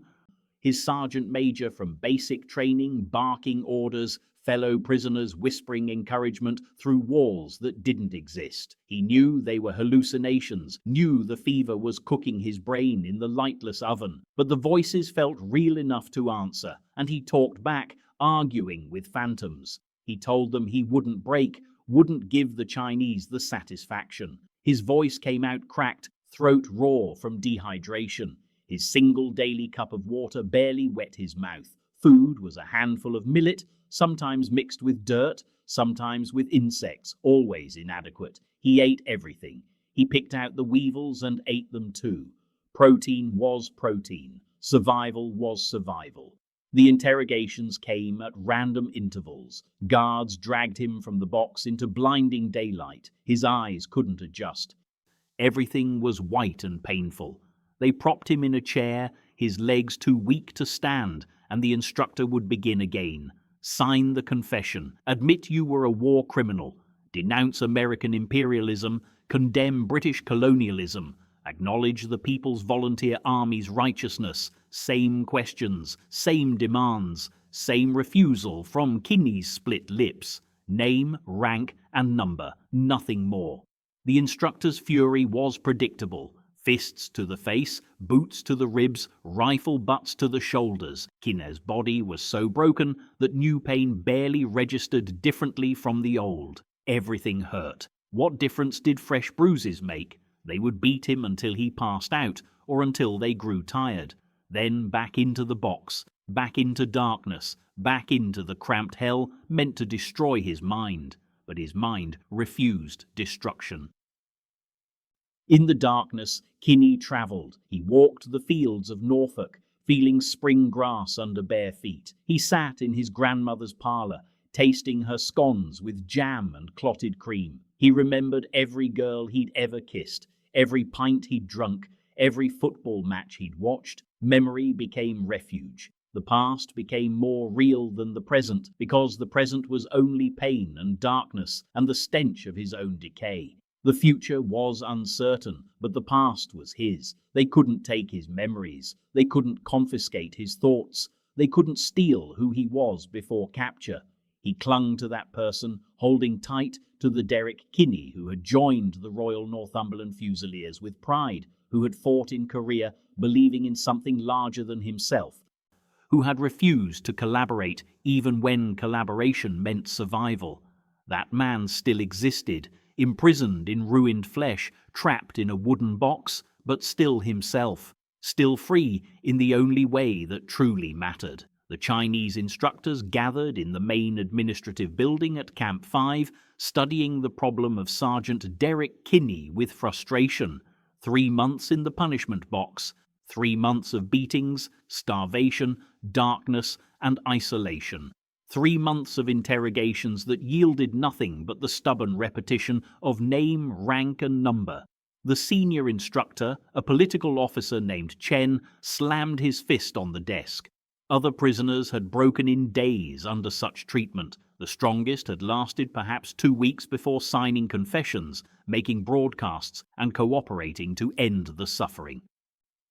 his sergeant major from basic training barking orders, fellow prisoners whispering encouragement through walls that didn't exist. He knew they were hallucinations, knew the fever was cooking his brain in the lightless oven, but the voices felt real enough to answer, and he talked back, arguing with phantoms. He told them he wouldn't break, wouldn't give the Chinese the satisfaction. His voice came out cracked, throat raw from dehydration. His single daily cup of water barely wet his mouth. Food was a handful of millet, sometimes mixed with dirt, sometimes with insects, always inadequate. He ate everything. He picked out the weevils and ate them too. Protein was protein. Survival was survival. The interrogations came at random intervals. Guards dragged him from the box into blinding daylight. His eyes couldn't adjust. Everything was white and painful. They propped him in a chair, his legs too weak to stand, and the instructor would begin again. Sign the confession. Admit you were a war criminal. Denounce American imperialism. Condemn British colonialism. Acknowledge the People's Volunteer Army's righteousness. Same questions, same demands, same refusal from Kinne's split lips. Name, rank, and number. Nothing more. The instructor's fury was predictable. Fists to the face, boots to the ribs, rifle butts to the shoulders. Kinne's body was so broken that new pain barely registered differently from the old. Everything hurt. What difference did fresh bruises make? They would beat him until he passed out, or until they grew tired. Then back into the box, back into darkness, back into the cramped hell meant to destroy his mind. But his mind refused destruction. In the darkness, Kinne travelled. He walked the fields of Norfolk, feeling spring grass under bare feet. He sat in his grandmother's parlour, tasting her scones with jam and clotted cream. He remembered every girl he'd ever kissed, every pint he'd drunk, Every football match he'd watched, memory became refuge. The past became more real than the present, because the present was only pain and darkness and the stench of his own decay. The future was uncertain, but the past was his. They couldn't take his memories. They couldn't confiscate his thoughts. They couldn't steal who he was before capture. He clung to that person, holding tight to the Derek Kinne who had joined the Royal Northumberland Fusiliers with pride, who had fought in Korea believing in something larger than himself, who had refused to collaborate even when collaboration meant survival. That man still existed, imprisoned in ruined flesh, trapped in a wooden box, but still himself, still free in the only way that truly mattered. The Chinese instructors gathered in the main administrative building at Camp 5, studying the problem of Sergeant Derek Kinne with frustration. 3 months in the punishment box, 3 months of beatings, starvation, darkness, and isolation. 3 months of interrogations that yielded nothing but the stubborn repetition of name, rank, and number. The senior instructor, a political officer named Chen, slammed his fist on the desk. Other prisoners had broken in days under such treatment. The strongest had lasted perhaps 2 weeks before signing confessions, making broadcasts, and cooperating to end the suffering.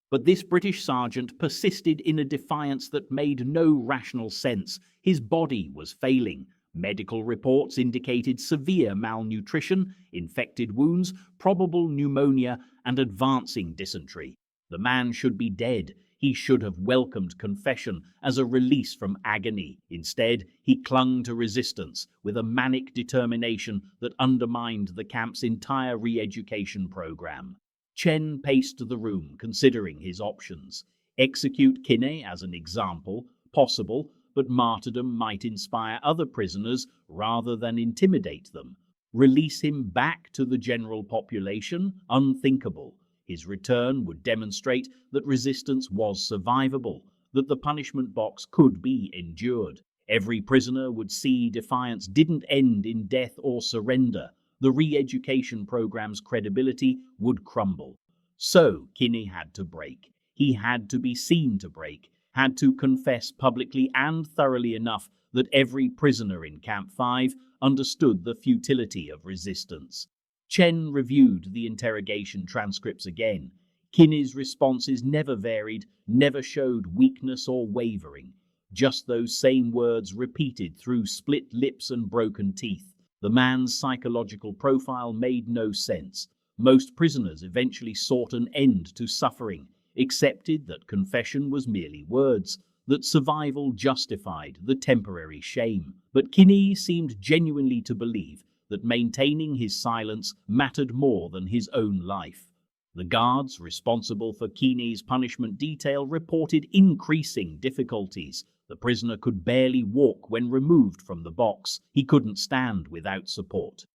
But this British sergeant persisted in a defiance that made no rational sense. His body was failing. Medical reports indicated severe malnutrition, infected wounds, probable pneumonia, and advancing dysentery. The man should be dead. He should have welcomed confession as a release from agony. Instead, he clung to resistance with a manic determination that undermined the camp's entire re-education program. Chen paced the room, considering his options. Execute Kinne as an example, possible, but martyrdom might inspire other prisoners rather than intimidate them. Release him back to the general population, unthinkable. His return would demonstrate that resistance was survivable, that the punishment box could be endured. Every prisoner would see defiance didn't end in death or surrender. The re-education program's credibility would crumble. So Kinne had to break. He had to be seen to break, had to confess publicly and thoroughly enough that every prisoner in Camp 5 understood the futility of resistance. Chen reviewed the interrogation transcripts again. Kinne's responses never varied, never showed weakness or wavering. Just those same words repeated through split lips and broken teeth. The man's psychological profile made no sense. Most prisoners eventually sought an end to suffering, accepted that confession was merely words, that survival justified the temporary shame. But Kinne seemed genuinely to believe that maintaining his silence mattered more than his own life. The guards responsible for Kinne's punishment detail reported increasing difficulties. The prisoner could barely walk when removed from the box. He couldn't stand without support.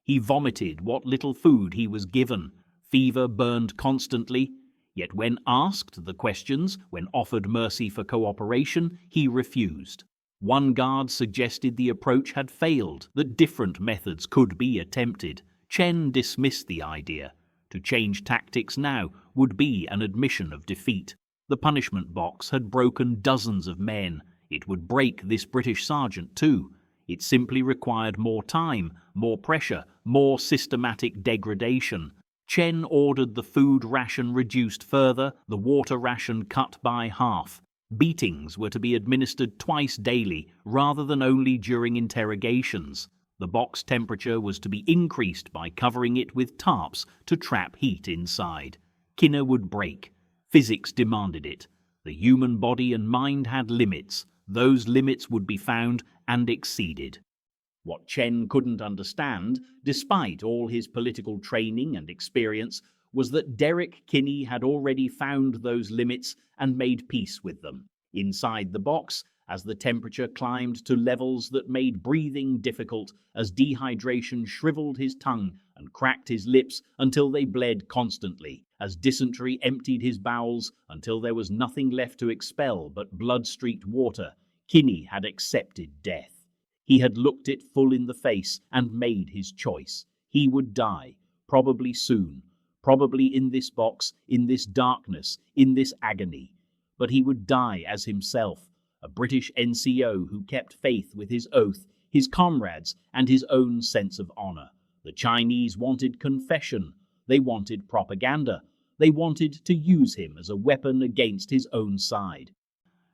He vomited what little food he was given. Fever burned constantly. Yet when asked the questions, when offered mercy for cooperation, he refused. One guard suggested the approach had failed, that different methods could be attempted. Chen dismissed the idea. To change tactics now would be an admission of defeat. The punishment box had broken dozens of men. It would break this British sergeant too. It simply required more time, more pressure, more systematic degradation. Chen ordered the food ration reduced further, the water ration cut by half. Beatings were to be administered twice daily, rather than only during interrogations. The box temperature was to be increased by covering it with tarps to trap heat inside. Kinne would break. Physics demanded it. The human body and mind had limits. Those limits would be found and exceeded. What Chen couldn't understand, despite all his political training and experience, was that Derek Kinne had already found those limits and made peace with them. Inside the box, as the temperature climbed to levels that made breathing difficult, as dehydration shriveled his tongue and cracked his lips until they bled constantly, as dysentery emptied his bowels until there was nothing left to expel but blood-streaked water, Kinne had accepted death. He had looked it full in the face and made his choice. He would die, probably soon, probably in this box, in this darkness, in this agony. But he would die as himself, a British NCO who kept faith with his oath, his comrades, and his own sense of honor. The Chinese wanted confession. They wanted propaganda. They wanted to use him as a weapon against his own side.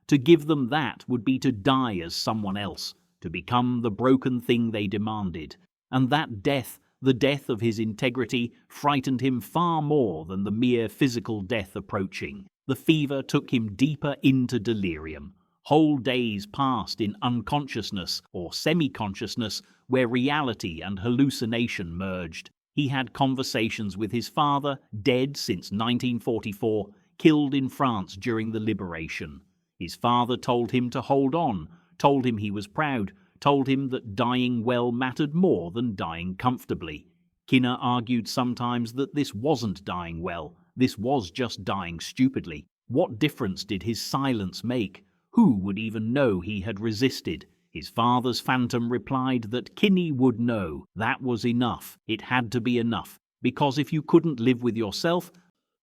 To give them that would be to die as someone else, to become the broken thing they demanded. And that death, the death of his integrity, frightened him far more than the mere physical death approaching. The fever took him deeper into delirium. Whole days passed in unconsciousness or semi-consciousness where reality and hallucination merged. He had conversations with his father, dead since 1944, killed in France during the liberation. His father told him to hold on, told him he was proud, told him that dying well mattered more than dying comfortably. Kinne argued sometimes that this wasn't dying well, this was just dying stupidly. What difference did his silence make? Who would even know he had resisted? His father's phantom replied that Kinne would know. That was enough. It had to be enough. Because if you couldn't live with yourself,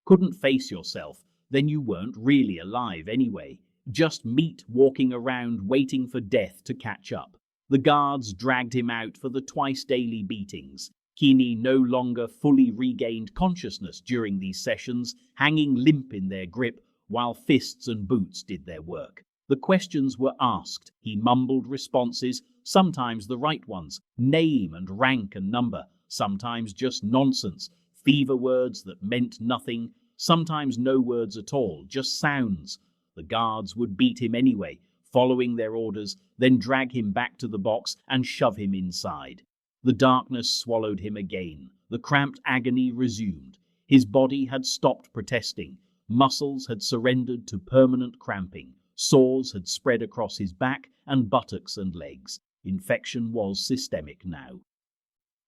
couldn't face yourself, then you weren't really alive anyway. Just meat walking around waiting for death to catch up. The guards dragged him out for the twice-daily beatings. Kinne no longer fully regained consciousness during these sessions, hanging limp in their grip while fists and boots did their work. The questions were asked. He mumbled responses, sometimes the right ones, name and rank and number, sometimes just nonsense, fever words that meant nothing, sometimes no words at all, just sounds. The guards would beat him anyway, following their orders, then drag him back to the box and shove him inside. The darkness swallowed him again. The cramped agony resumed. His body had stopped protesting. Muscles had surrendered to permanent cramping. Sores had spread across his back and buttocks and legs. Infection was systemic now.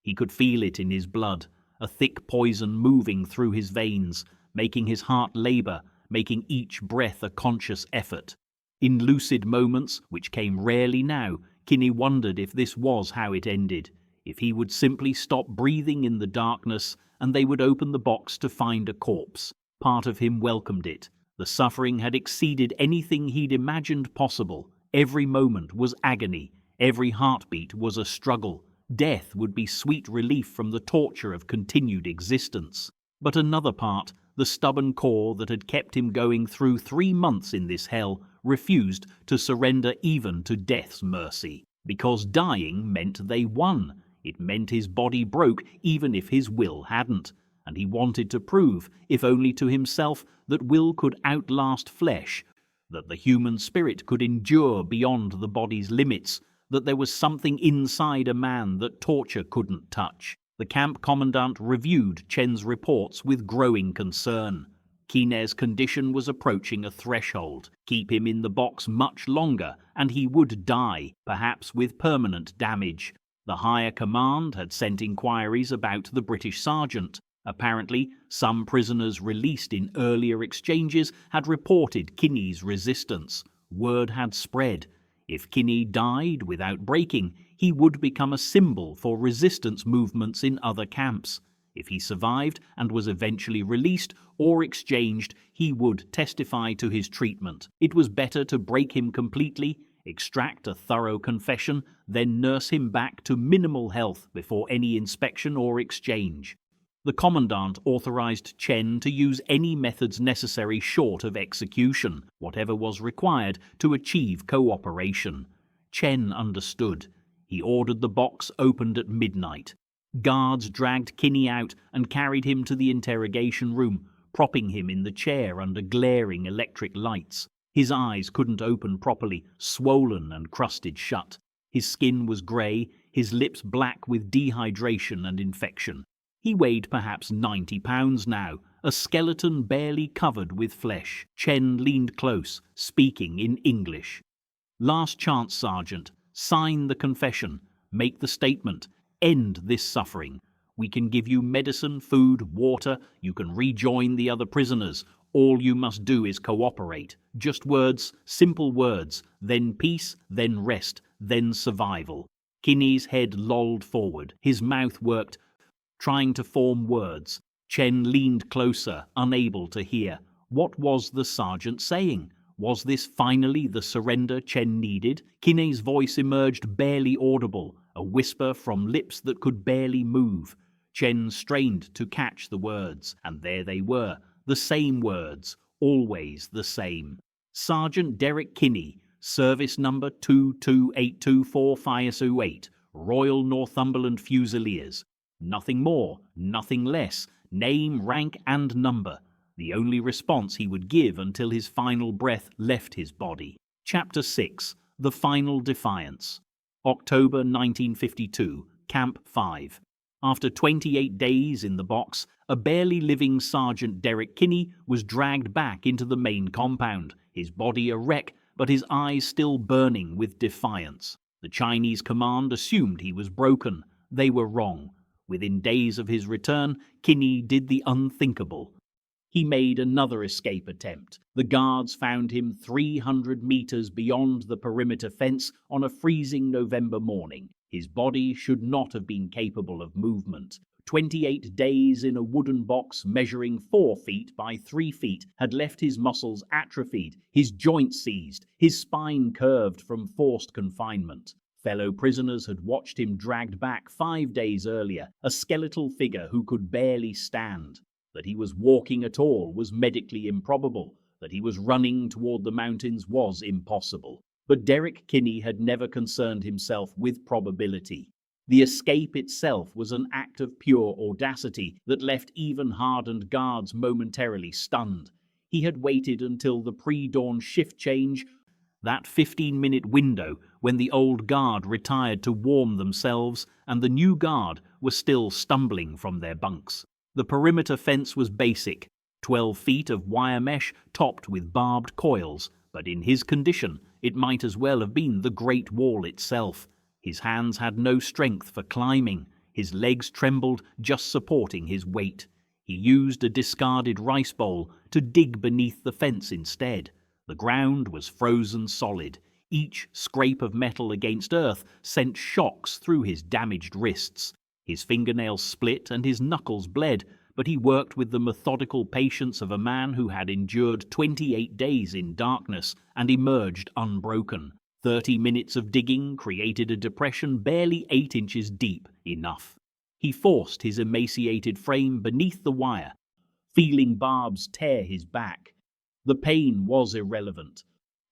He could feel it in his blood, a thick poison moving through his veins, making his heart labor, making each breath a conscious effort. In lucid moments, which came rarely now, Kinne wondered if this was how it ended, if he would simply stop breathing in the darkness and they would open the box to find a corpse. Part of him welcomed it. The suffering had exceeded anything he'd imagined possible. Every moment was agony. Every heartbeat was a struggle. Death would be sweet relief from the torture of continued existence. But another part, the stubborn core that had kept him going through 3 months in this hell, refused to surrender even to death's mercy. Because dying meant they won. It meant his body broke even if his will hadn't. And he wanted to prove, if only to himself, that will could outlast flesh, that the human spirit could endure beyond the body's limits, that there was something inside a man that torture couldn't touch. The camp commandant reviewed Chen's reports with growing concern. Kinne's condition was approaching a threshold. Keep him in the box much longer, and he would die, perhaps with permanent damage. The higher command had sent inquiries about the British sergeant. Apparently, some prisoners released in earlier exchanges had reported Kinne's resistance. Word had spread. If Kinne died without breaking, he would become a symbol for resistance movements in other camps. If he survived and was eventually released or exchanged, he would testify to his treatment. It was better to break him completely, extract a thorough confession, then nurse him back to minimal health before any inspection or exchange. The commandant authorized Chen to use any methods necessary short of execution, whatever was required to achieve cooperation. Chen understood. He ordered the box opened at midnight. Guards dragged Kinne out and carried him to the interrogation room, propping him in the chair under glaring electric lights. His eyes couldn't open properly, swollen and crusted shut. His skin was grey, his lips black with dehydration and infection. He weighed perhaps 90 pounds now, a skeleton barely covered with flesh. Chen leaned close, speaking in English. "Last chance, Sergeant. Sign the confession. Make the statement. End this suffering. We can give you medicine, food, water. You can rejoin the other prisoners. All you must do is cooperate. Just words, simple words. Then peace, then rest, then survival." Kinne's head lolled forward. His mouth worked, trying to form words. Chen leaned closer, unable to hear. What was the sergeant saying? Was this finally the surrender Chen needed? Kinne's voice emerged barely audible, a whisper from lips that could barely move. Chen strained to catch the words, and there they were, the same words, always the same. Sergeant Derek Kinne, service number 2282458, Royal Northumberland Fusiliers. Nothing more, nothing less, name, rank, and number. The only response he would give until his final breath left his body. Chapter 6. The Final Defiance. October 1952, Camp 5. After 28 days in the box, a barely living Sergeant Derek Kinne was dragged back into the main compound, his body a wreck, but his eyes still burning with defiance. The Chinese command assumed he was broken. They were wrong. Within days of his return, Kinne did the unthinkable. He made another escape attempt. The guards found him 300 meters beyond the perimeter fence on a freezing November morning. His body should not have been capable of movement. 28 days in a wooden box measuring 4 feet by 3 feet had left his muscles atrophied, his joints seized, his spine curved from forced confinement. Fellow prisoners had watched him dragged back 5 days earlier, a skeletal figure who could barely stand. That he was walking at all was medically improbable. That he was running toward the mountains was impossible. But Derek Kinne had never concerned himself with probability. The escape itself was an act of pure audacity that left even hardened guards momentarily stunned. He had waited until the pre-dawn shift change, that 15-minute window when the old guard retired to warm themselves and the new guard were still stumbling from their bunks. The perimeter fence was basic, 12 feet of wire mesh topped with barbed coils, but in his condition it might as well have been the Great Wall itself. His hands had no strength for climbing, his legs trembled just supporting his weight. He used a discarded rice bowl to dig beneath the fence instead. The ground was frozen solid. Each scrape of metal against earth sent shocks through his damaged wrists. His fingernails split and his knuckles bled, but he worked with the methodical patience of a man who had endured 28 days in darkness and emerged unbroken. 30 minutes of digging created a depression barely 8 inches deep. Enough. He forced his emaciated frame beneath the wire, feeling barbs tear his back. The pain was irrelevant.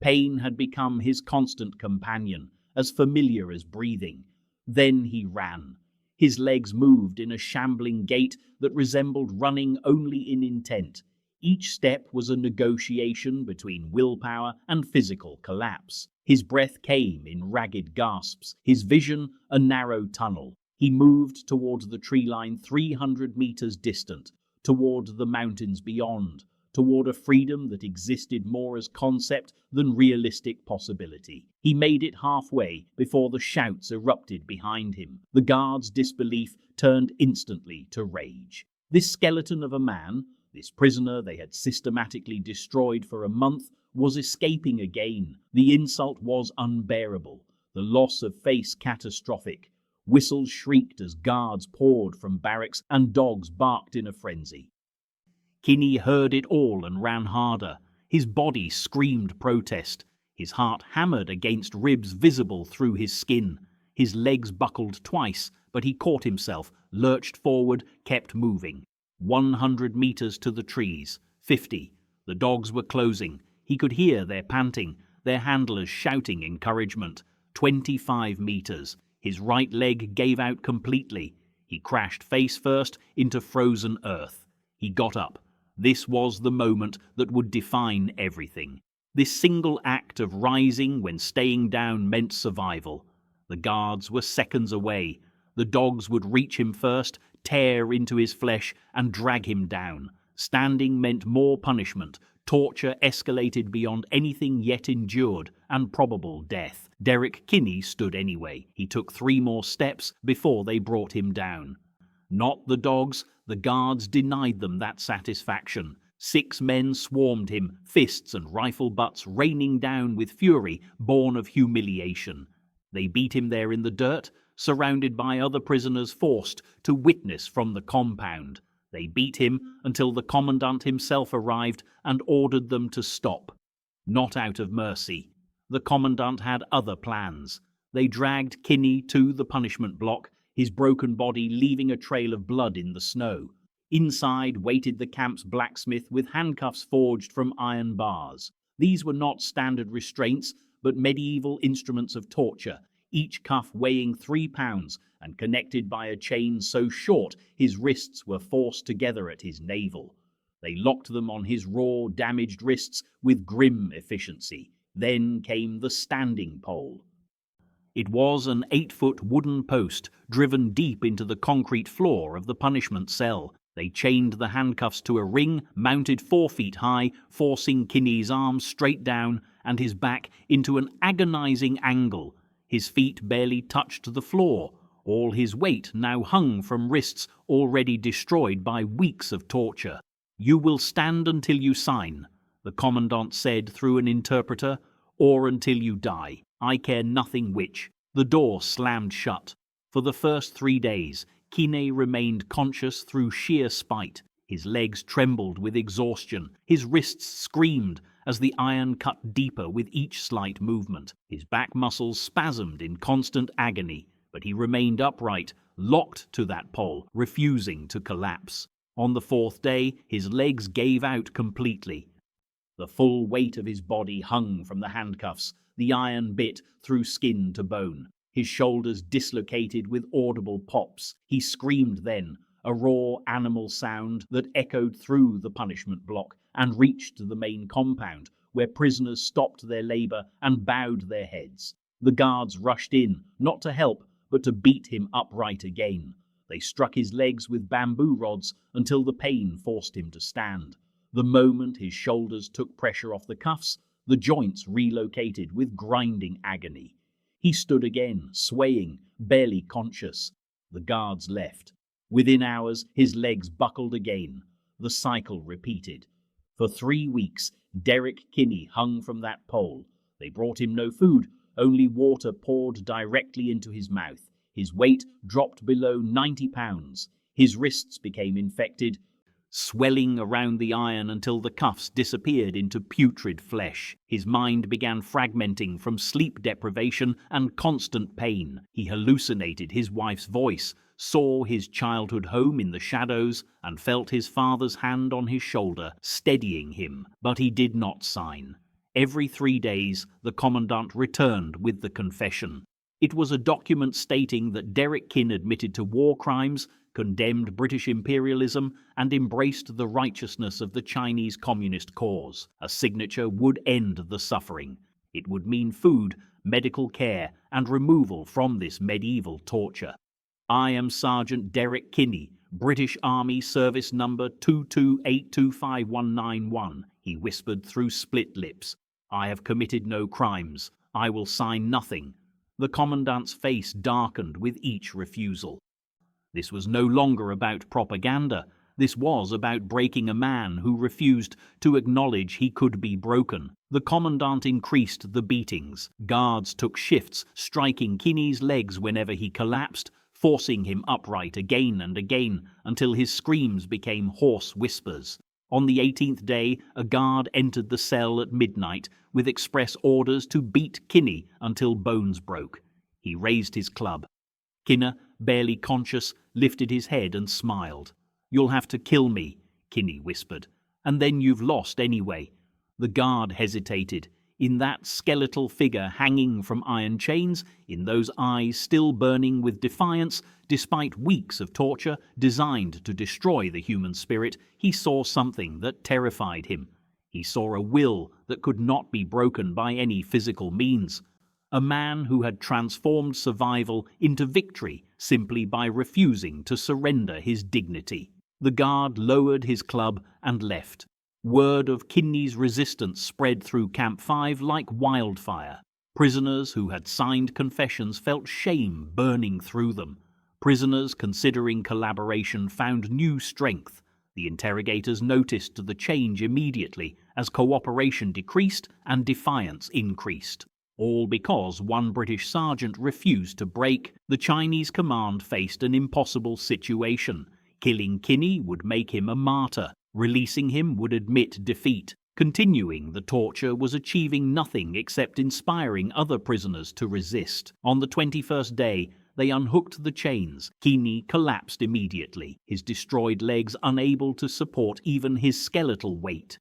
Pain had become his constant companion, as familiar as breathing. Then he ran. His legs moved in a shambling gait that resembled running only in intent. Each step was a negotiation between willpower and physical collapse. His breath came in ragged gasps, his vision a narrow tunnel. He moved towards the tree line 300 meters distant, toward the mountains beyond, toward a freedom that existed more as concept than realistic possibility. He made it halfway before the shouts erupted behind him. The guards' disbelief turned instantly to rage. This skeleton of a man, this prisoner they had systematically destroyed for a month, was escaping again. The insult was unbearable, the loss of face catastrophic. Whistles shrieked as guards poured from barracks and dogs barked in a frenzy. Kinne heard it all and ran harder. His body screamed protest. His heart hammered against ribs visible through his skin. His legs buckled twice, but he caught himself, lurched forward, kept moving. 100 meters to the trees, 50. The dogs were closing. He could hear their panting, their handlers shouting encouragement. 25 meters. His right leg gave out completely. He crashed face first into frozen earth. He got up. This was the moment that would define everything. This single act of rising when staying down meant survival. The guards were seconds away. The dogs would reach him first, tear into his flesh, and drag him down. Standing meant more punishment. Torture escalated beyond anything yet endured, and probable death. Derek Kinne stood anyway. He took 3 more steps before they brought him down. Not the dogs. The guards denied them that satisfaction. 6 men swarmed him, fists and rifle butts raining down with fury born of humiliation. They beat him there in the dirt, surrounded by other prisoners forced to witness from the compound. They beat him until the commandant himself arrived and ordered them to stop. Not out of mercy. The commandant had other plans. They dragged Kinne to the punishment block, his broken body leaving a trail of blood in the snow. Inside waited the camp's blacksmith with handcuffs forged from iron bars. These were not standard restraints, but medieval instruments of torture, each cuff weighing 3 pounds and connected by a chain so short his wrists were forced together at his navel. They locked them on his raw, damaged wrists with grim efficiency. Then came the standing pole. It was an 8-foot wooden post driven deep into the concrete floor of the punishment cell. They chained the handcuffs to a ring mounted 4 feet high, forcing Kinne's arms straight down and his back into an agonizing angle. His feet barely touched the floor. All his weight now hung from wrists already destroyed by weeks of torture. "You will stand until you sign," the commandant said through an interpreter, "or until you die. I care nothing which." The door slammed shut. For the first 3 days, Kinne remained conscious through sheer spite. His legs trembled with exhaustion. His wrists screamed as the iron cut deeper with each slight movement. His back muscles spasmed in constant agony, but he remained upright, locked to that pole, refusing to collapse. On the 4th day, his legs gave out completely. The full weight of his body hung from the handcuffs, the iron bit through skin to bone. His shoulders dislocated with audible pops. He screamed then, a raw animal sound that echoed through the punishment block and reached to the main compound, where prisoners stopped their labor and bowed their heads. The guards rushed in, not to help, but to beat him upright again. They struck his legs with bamboo rods until the pain forced him to stand. The moment his shoulders took pressure off the cuffs, the joints relocated with grinding agony. He stood again, swaying, barely conscious. The guards left. Within hours, his legs buckled again. The cycle repeated. For 3 weeks, Derek Kinne hung from that pole. They brought him no food, only water poured directly into his mouth. His weight dropped below 90 pounds. His wrists became infected, swelling around the iron until the cuffs disappeared into putrid flesh. His mind began fragmenting from sleep deprivation and constant pain. He hallucinated his wife's voice, saw his childhood home in the shadows, and felt his father's hand on his shoulder, steadying him. But he did not sign. Every 3 days, the commandant returned with the confession. It was a document stating that Derek Kinne admitted to war crimes, condemned British imperialism, and embraced the righteousness of the Chinese Communist cause. A signature would end the suffering. It would mean food, medical care, and removal from this medieval torture. "I am Sergeant Derek Kinne, British Army Service Number 2282591, he whispered through split lips. "I have committed no crimes. I will sign nothing." The commandant's face darkened with each refusal. This was no longer about propaganda. This was about breaking a man who refused to acknowledge he could be broken. The commandant increased the beatings. Guards took shifts, striking Kinne's legs whenever he collapsed, forcing him upright again and again until his screams became hoarse whispers. On the 18th day, a guard entered the cell at midnight with express orders to beat Kinne until bones broke. He raised his club. Kinne, barely conscious, lifted his head and smiled. "You'll have to kill me," Kinne whispered, "and then you've lost anyway." The guard hesitated. In that skeletal figure hanging from iron chains, in those eyes still burning with defiance, despite weeks of torture designed to destroy the human spirit, he saw something that terrified him. He saw a will that could not be broken by any physical means. A man who had transformed survival into victory simply by refusing to surrender his dignity. The guard lowered his club and left. Word of Kinne's resistance spread through Camp 5 like wildfire. Prisoners who had signed confessions felt shame burning through them. Prisoners considering collaboration found new strength. The interrogators noticed the change immediately as cooperation decreased and defiance increased. All because one British sergeant refused to break. The Chinese command faced an impossible situation. Killing Kinne would make him a martyr. Releasing him would admit defeat. Continuing the torture was achieving nothing except inspiring other prisoners to resist. On the 21st day, they unhooked the chains. Kinne collapsed immediately, his destroyed legs unable to support even his skeletal weight.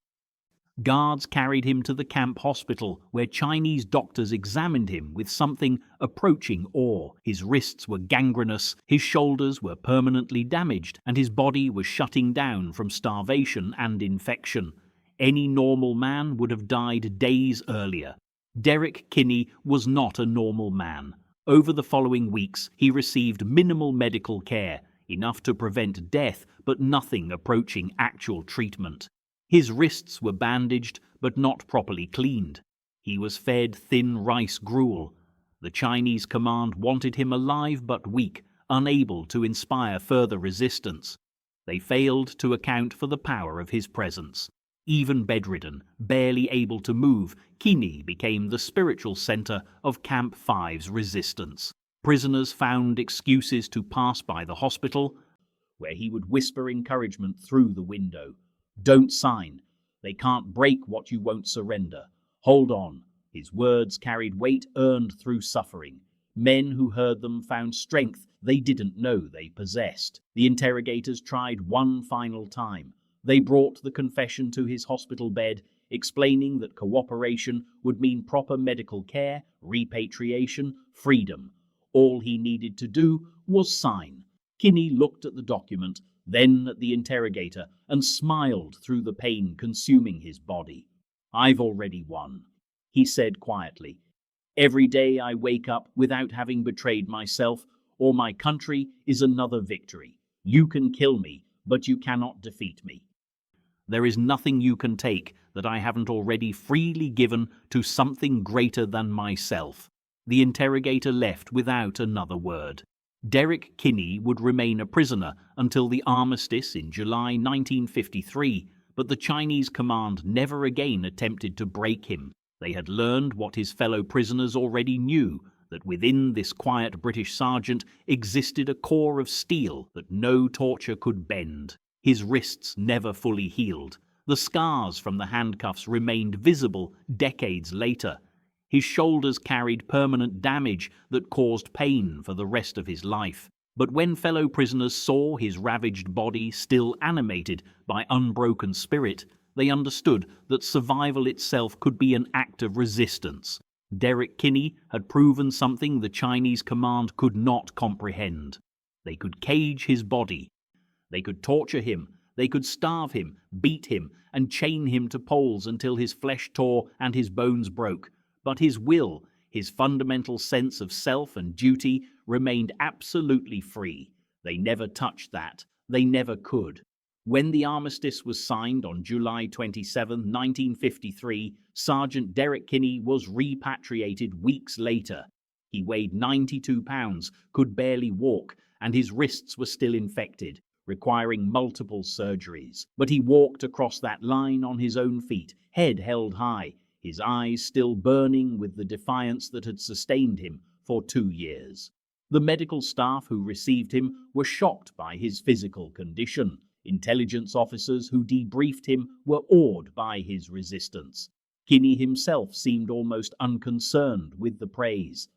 Guards carried him to the camp hospital, where Chinese doctors examined him with something approaching awe. His wrists were gangrenous, his shoulders were permanently damaged, and his body was shutting down from starvation and infection. Any normal man would have died days earlier. Derek Kinne was not a normal man. Over the following weeks, he received minimal medical care, enough to prevent death, but nothing approaching actual treatment. His wrists were bandaged, but not properly cleaned. He was fed thin rice gruel. The Chinese command wanted him alive but weak, unable to inspire further resistance. They failed to account for the power of his presence. Even bedridden, barely able to move, Kinne became the spiritual center of Camp 5's resistance. Prisoners found excuses to pass by the hospital, where he would whisper encouragement through the window. "Don't sign. They can't break what you won't surrender. Hold on." His words carried weight earned through suffering. Men who heard them found strength they didn't know they possessed. The interrogators tried one final time. They brought the confession to his hospital bed, explaining that cooperation would mean proper medical care, repatriation, freedom. All he needed to do was sign. Kinne looked at the document, then at the interrogator, and smiled through the pain consuming his body. "I've already won," he said quietly. "Every day I wake up without having betrayed myself or my country is another victory. You can kill me, but you cannot defeat me. There is nothing you can take that I haven't already freely given to something greater than myself." The interrogator left without another word. Derek Kinne would remain a prisoner until the armistice in July 1953, but the Chinese command never again attempted to break him. They had learned what his fellow prisoners already knew, that within this quiet British sergeant existed a core of steel that no torture could bend. His wrists never fully healed. The scars from the handcuffs remained visible decades later. His shoulders carried permanent damage that caused pain for the rest of his life. But when fellow prisoners saw his ravaged body still animated by unbroken spirit, they understood that survival itself could be an act of resistance. Derek Kinne had proven something the Chinese command could not comprehend. They could cage his body. They could torture him. They could starve him, beat him, and chain him to poles until his flesh tore and his bones broke. But his will, his fundamental sense of self and duty, remained absolutely free. They never touched that. They never could. When the armistice was signed on July 27, 1953, Sergeant Derek Kinne was repatriated weeks later. He weighed 92 pounds, could barely walk, and his wrists were still infected, requiring multiple surgeries. But he walked across that line on his own feet, head held high, his eyes still burning with the defiance that had sustained him for 2 years. The medical staff who received him were shocked by his physical condition. Intelligence officers who debriefed him were awed by his resistance. Kinne himself seemed almost unconcerned with the praise.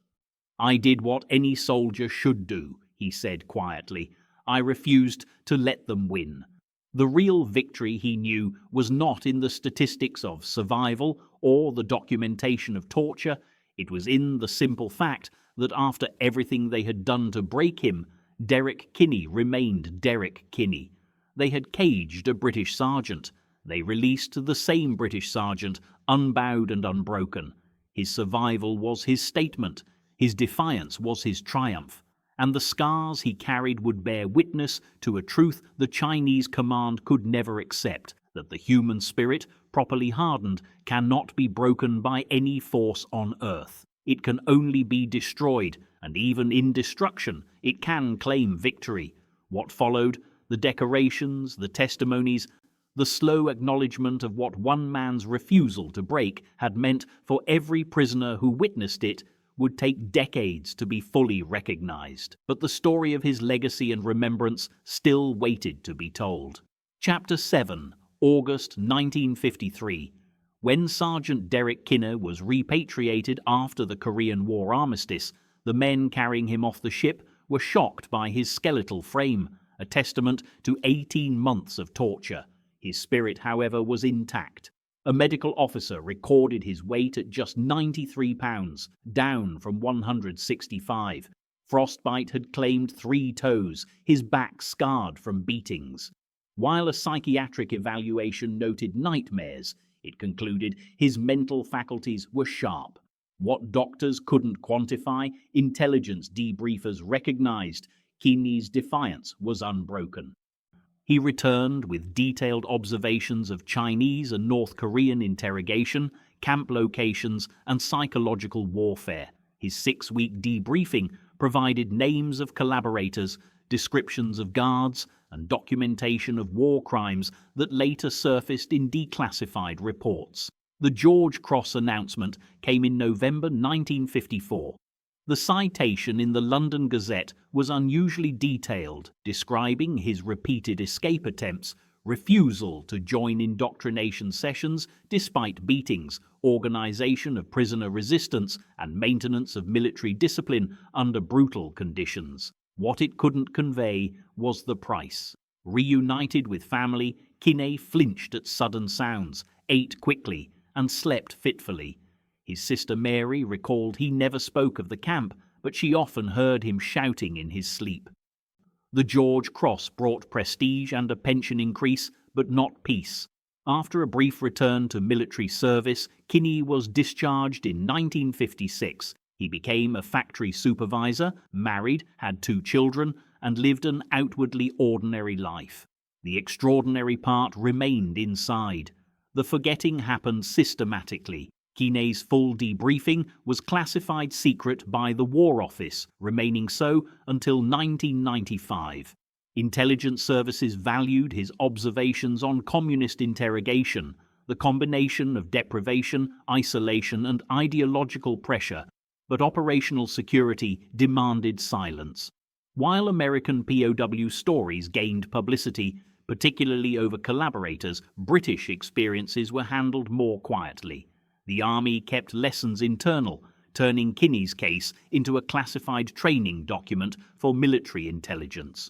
"I did what any soldier should do," he said quietly. "I refused to let them win." The real victory, he knew, was not in the statistics of survival or the documentation of torture. It was in the simple fact that after everything they had done to break him, Derek Kinne remained Derek Kinne. They had caged a British sergeant. They released the same British sergeant, unbowed and unbroken. His survival was his statement. His defiance was his triumph. And the scars he carried would bear witness to a truth the Chinese command could never accept, that the human spirit, properly hardened, cannot be broken by any force on earth. It can only be destroyed, and even in destruction, it can claim victory. What followed, the decorations, the testimonies, the slow acknowledgement of what one man's refusal to break had meant for every prisoner who witnessed it, would take decades to be fully recognized, but the story of his legacy and remembrance still waited to be told. Chapter 7, August 1953. When Sergeant Derek Kinne was repatriated after the Korean War armistice, the men carrying him off the ship were shocked by his skeletal frame, a testament to 18 months of torture. His spirit, however, was intact. A medical officer recorded his weight at just 93 pounds, down from 165. Frostbite had claimed 3 toes, his back scarred from beatings. While a psychiatric evaluation noted nightmares, it concluded his mental faculties were sharp. What doctors couldn't quantify, intelligence debriefers recognized. Kinne's defiance was unbroken. He returned with detailed observations of Chinese and North Korean interrogation, camp locations, and psychological warfare. His 6-week debriefing provided names of collaborators, descriptions of guards, and documentation of war crimes that later surfaced in declassified reports. The George Cross announcement came in November 1954. The citation in the London Gazette was unusually detailed, describing his repeated escape attempts, refusal to join indoctrination sessions despite beatings, organization of prisoner resistance, and maintenance of military discipline under brutal conditions. What it couldn't convey was the price. Reunited with family, Kinne flinched at sudden sounds, ate quickly, and slept fitfully. His sister Mary recalled he never spoke of the camp, but she often heard him shouting in his sleep. The George Cross brought prestige and a pension increase, but not peace. After a brief return to military service, Kinne was discharged in 1956. He became a factory supervisor, married, had 2 children, and lived an outwardly ordinary life. The extraordinary part remained inside. The forgetting happened systematically. Kinne's full debriefing was classified secret by the War Office, remaining so until 1995. Intelligence services valued his observations on communist interrogation, the combination of deprivation, isolation, and ideological pressure, but operational security demanded silence. While American POW stories gained publicity, particularly over collaborators, British experiences were handled more quietly. The Army kept lessons internal, turning Kinne's case into a classified training document for military intelligence.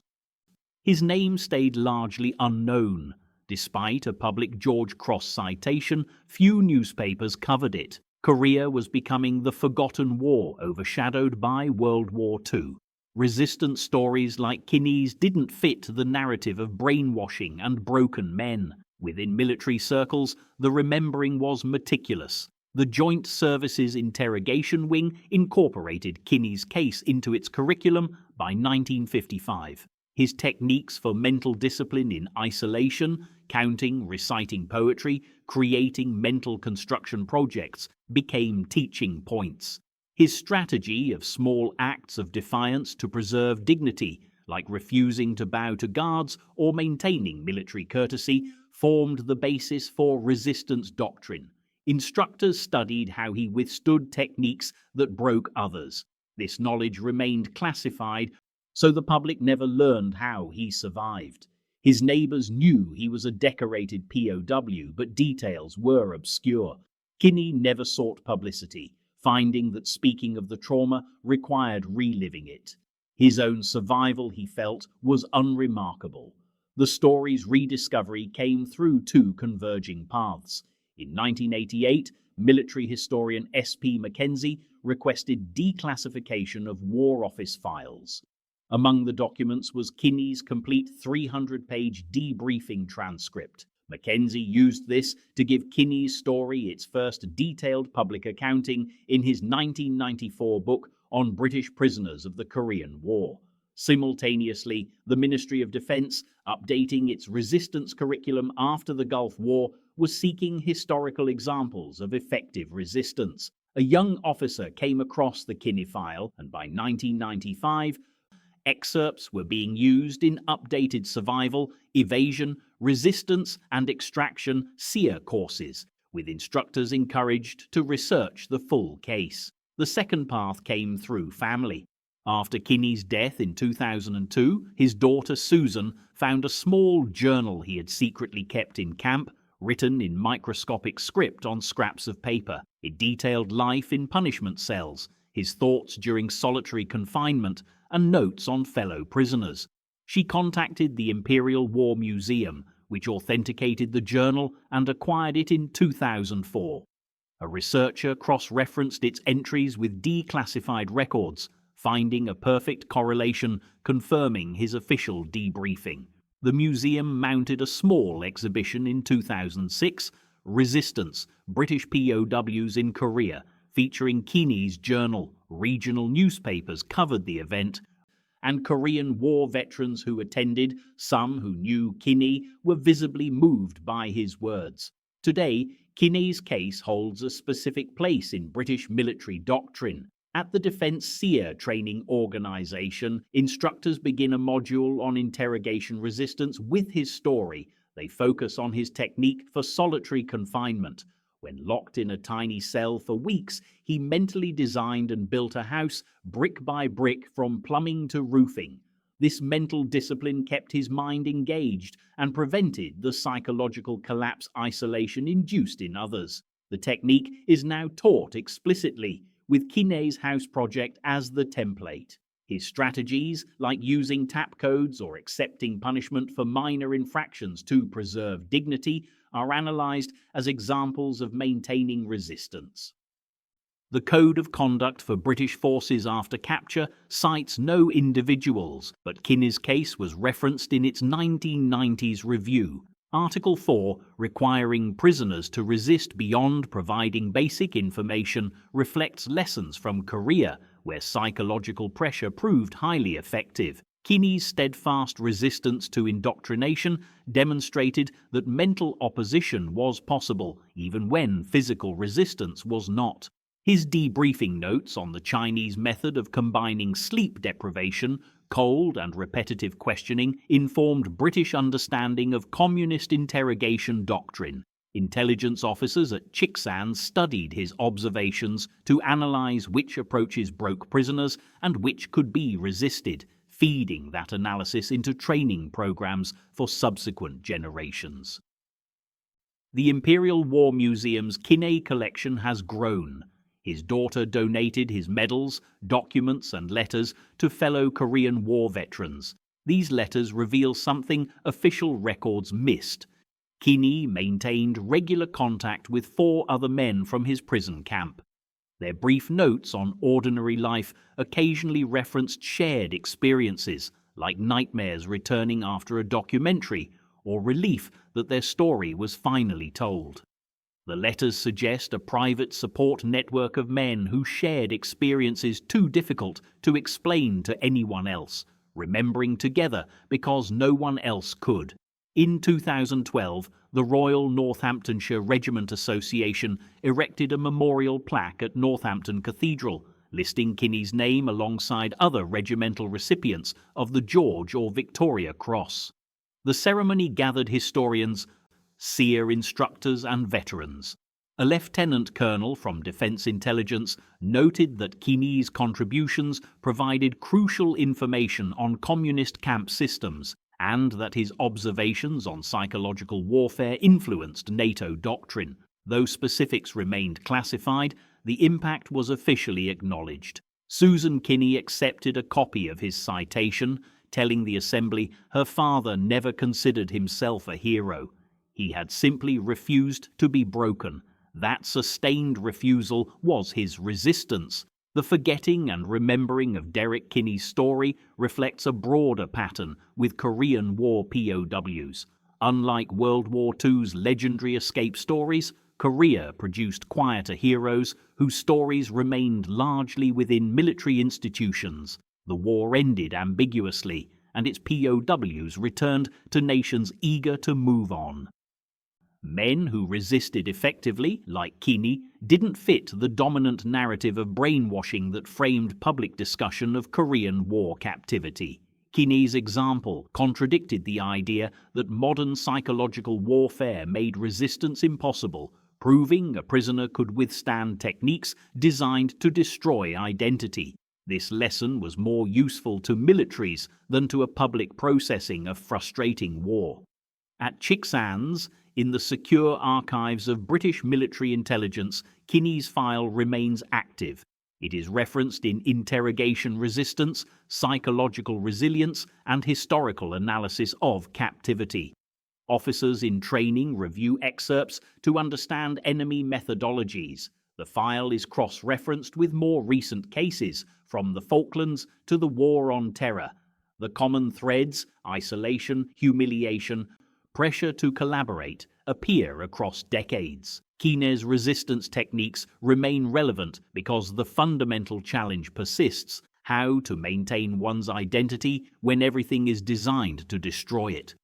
His name stayed largely unknown. Despite a public George Cross citation, few newspapers covered it. Korea was becoming the forgotten war, overshadowed by World War II. Resistance stories like Kinne's didn't fit the narrative of brainwashing and broken men. Within military circles, the remembering was meticulous. The Joint Services Interrogation Wing incorporated Kinne's case into its curriculum by 1955. His techniques for mental discipline in isolation, counting, reciting poetry, creating mental construction projects became teaching points. His strategy of small acts of defiance to preserve dignity, like refusing to bow to guards or maintaining military courtesy, formed the basis for resistance doctrine. Instructors studied how he withstood techniques that broke others. This knowledge remained classified, so the public never learned how he survived. His neighbors knew he was a decorated POW, but details were obscure. Kinne never sought publicity, finding that speaking of the trauma required reliving it. His own survival, he felt, was unremarkable. The story's rediscovery came through 2 converging paths. In 1988, military historian S.P. Mackenzie requested declassification of War Office files. Among the documents was Kinne's complete 300-page debriefing transcript. Mackenzie used this to give Kinne's story its first detailed public accounting in his 1994 book on British prisoners of the Korean War. Simultaneously, the Ministry of Defense, updating its resistance curriculum after the Gulf War, was seeking historical examples of effective resistance. A young officer came across the Kinne file, and by 1995, excerpts were being used in updated survival, evasion, resistance, and extraction SEER courses, with instructors encouraged to research the full case. The second path came through family. After Kinne's death in 2002, his daughter Susan found a small journal he had secretly kept in camp, written in microscopic script on scraps of paper. It detailed life in punishment cells, his thoughts during solitary confinement, and notes on fellow prisoners. She contacted the Imperial War Museum, which authenticated the journal and acquired it in 2004. A researcher cross-referenced its entries with declassified records, finding a perfect correlation confirming his official debriefing. The museum mounted a small exhibition in 2006, Resistance, British POWs in Korea, featuring Kinne's journal. Regional newspapers covered the event, and Korean War veterans who attended, some who knew Kinne, were visibly moved by his words. Today, Kinne's case holds a specific place in British military doctrine. At the Defence SEER training organisation, instructors begin a module on interrogation resistance with his story. They focus on his technique for solitary confinement. When locked in a tiny cell for weeks, he mentally designed and built a house brick by brick from plumbing to roofing. This mental discipline kept his mind engaged and prevented the psychological collapse isolation induced in others. The technique is now taught explicitly, with Kinne's house project as the template. His strategies, like using tap codes or accepting punishment for minor infractions to preserve dignity, are analysed as examples of maintaining resistance. The Code of Conduct for British Forces after capture cites no individuals, but Kinne's case was referenced in its 1990s review. Article 4, requiring prisoners to resist beyond providing basic information, reflects lessons from Korea, where psychological pressure proved highly effective. Kinne's steadfast resistance to indoctrination demonstrated that mental opposition was possible, even when physical resistance was not. His debriefing notes on the Chinese method of combining sleep deprivation, cold and repetitive questioning informed British understanding of communist interrogation doctrine. Intelligence officers at Chiksan studied his observations to analyse which approaches broke prisoners and which could be resisted, feeding that analysis into training programs for subsequent generations. The Imperial War Museum's Kinne collection has grown. His daughter donated his medals, documents and letters to fellow Korean War veterans. These letters reveal something official records missed. Kinne maintained regular contact with 4 other men from his prison camp. Their brief notes on ordinary life occasionally referenced shared experiences, like nightmares returning after a documentary, or relief that their story was finally told. The letters suggest a private support network of men who shared experiences too difficult to explain to anyone else, remembering together because no one else could. In 2012, the Royal Northamptonshire Regiment Association erected a memorial plaque at Northampton Cathedral, listing Kinne's name alongside other regimental recipients of the George or Victoria Cross. The ceremony gathered historians, SEER instructors and veterans. A lieutenant colonel from Defence Intelligence noted that Kinne's contributions provided crucial information on communist camp systems, and that his observations on psychological warfare influenced NATO doctrine. Though specifics remained classified, the impact was officially acknowledged. Susan Kinne accepted a copy of his citation, telling the Assembly her father never considered himself a hero. He had simply refused to be broken. That sustained refusal was his resistance. The forgetting and remembering of Derek Kinne's story reflects a broader pattern with Korean War POWs. Unlike World War II's legendary escape stories, Korea produced quieter heroes whose stories remained largely within military institutions. The war ended ambiguously, and its POWs returned to nations eager to move on. Men who resisted effectively, like Kinne, didn't fit the dominant narrative of brainwashing that framed public discussion of Korean War captivity. Kinne's example contradicted the idea that modern psychological warfare made resistance impossible, proving a prisoner could withstand techniques designed to destroy identity. This lesson was more useful to militaries than to a public processing of frustrating war. At Chicksands, in the secure archives of British military intelligence, Kinne's file remains active. It is referenced in interrogation resistance, psychological resilience, and historical analysis of captivity. Officers in training review excerpts to understand enemy methodologies. The file is cross-referenced with more recent cases, from the Falklands to the War on Terror. The common threads, isolation, humiliation, pressure to collaborate, appear across decades. Kinne's resistance techniques remain relevant because the fundamental challenge persists: how to maintain one's identity when everything is designed to destroy it.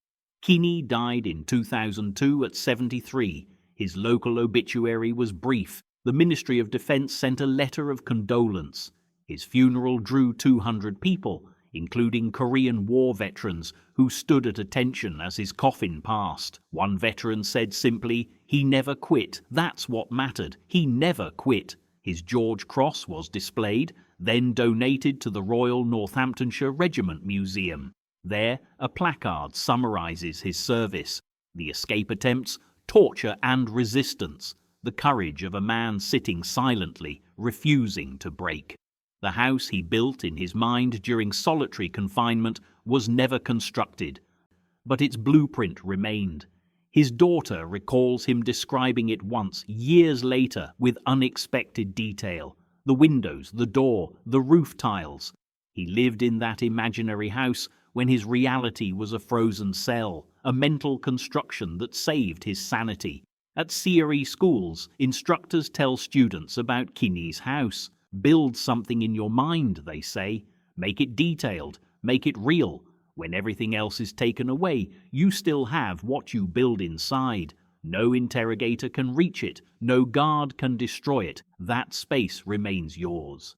Kinne died in 2002 at 73. His local obituary was brief. The Ministry of Defence sent a letter of condolence. His funeral drew 200 people, including Korean War veterans who stood at attention as his coffin passed. One veteran said simply, "He never quit. That's what mattered. He never quit." His George Cross was displayed, then donated to the Royal Northamptonshire Regiment Museum. There, a placard summarizes his service: the escape attempts, torture and resistance, the courage of a man sitting silently, refusing to break. The house he built in his mind during solitary confinement was never constructed, but its blueprint remained. His daughter recalls him describing it once, years later, with unexpected detail: the windows, the door, the roof tiles. He lived in that imaginary house when his reality was a frozen cell, a mental construction that saved his sanity. At CRE schools, instructors tell students about Kinne's house. Build something in your mind, they say. Make it detailed, make it real. When everything else is taken away, you still have what you build inside. No interrogator can reach it, no guard can destroy it. That space remains yours.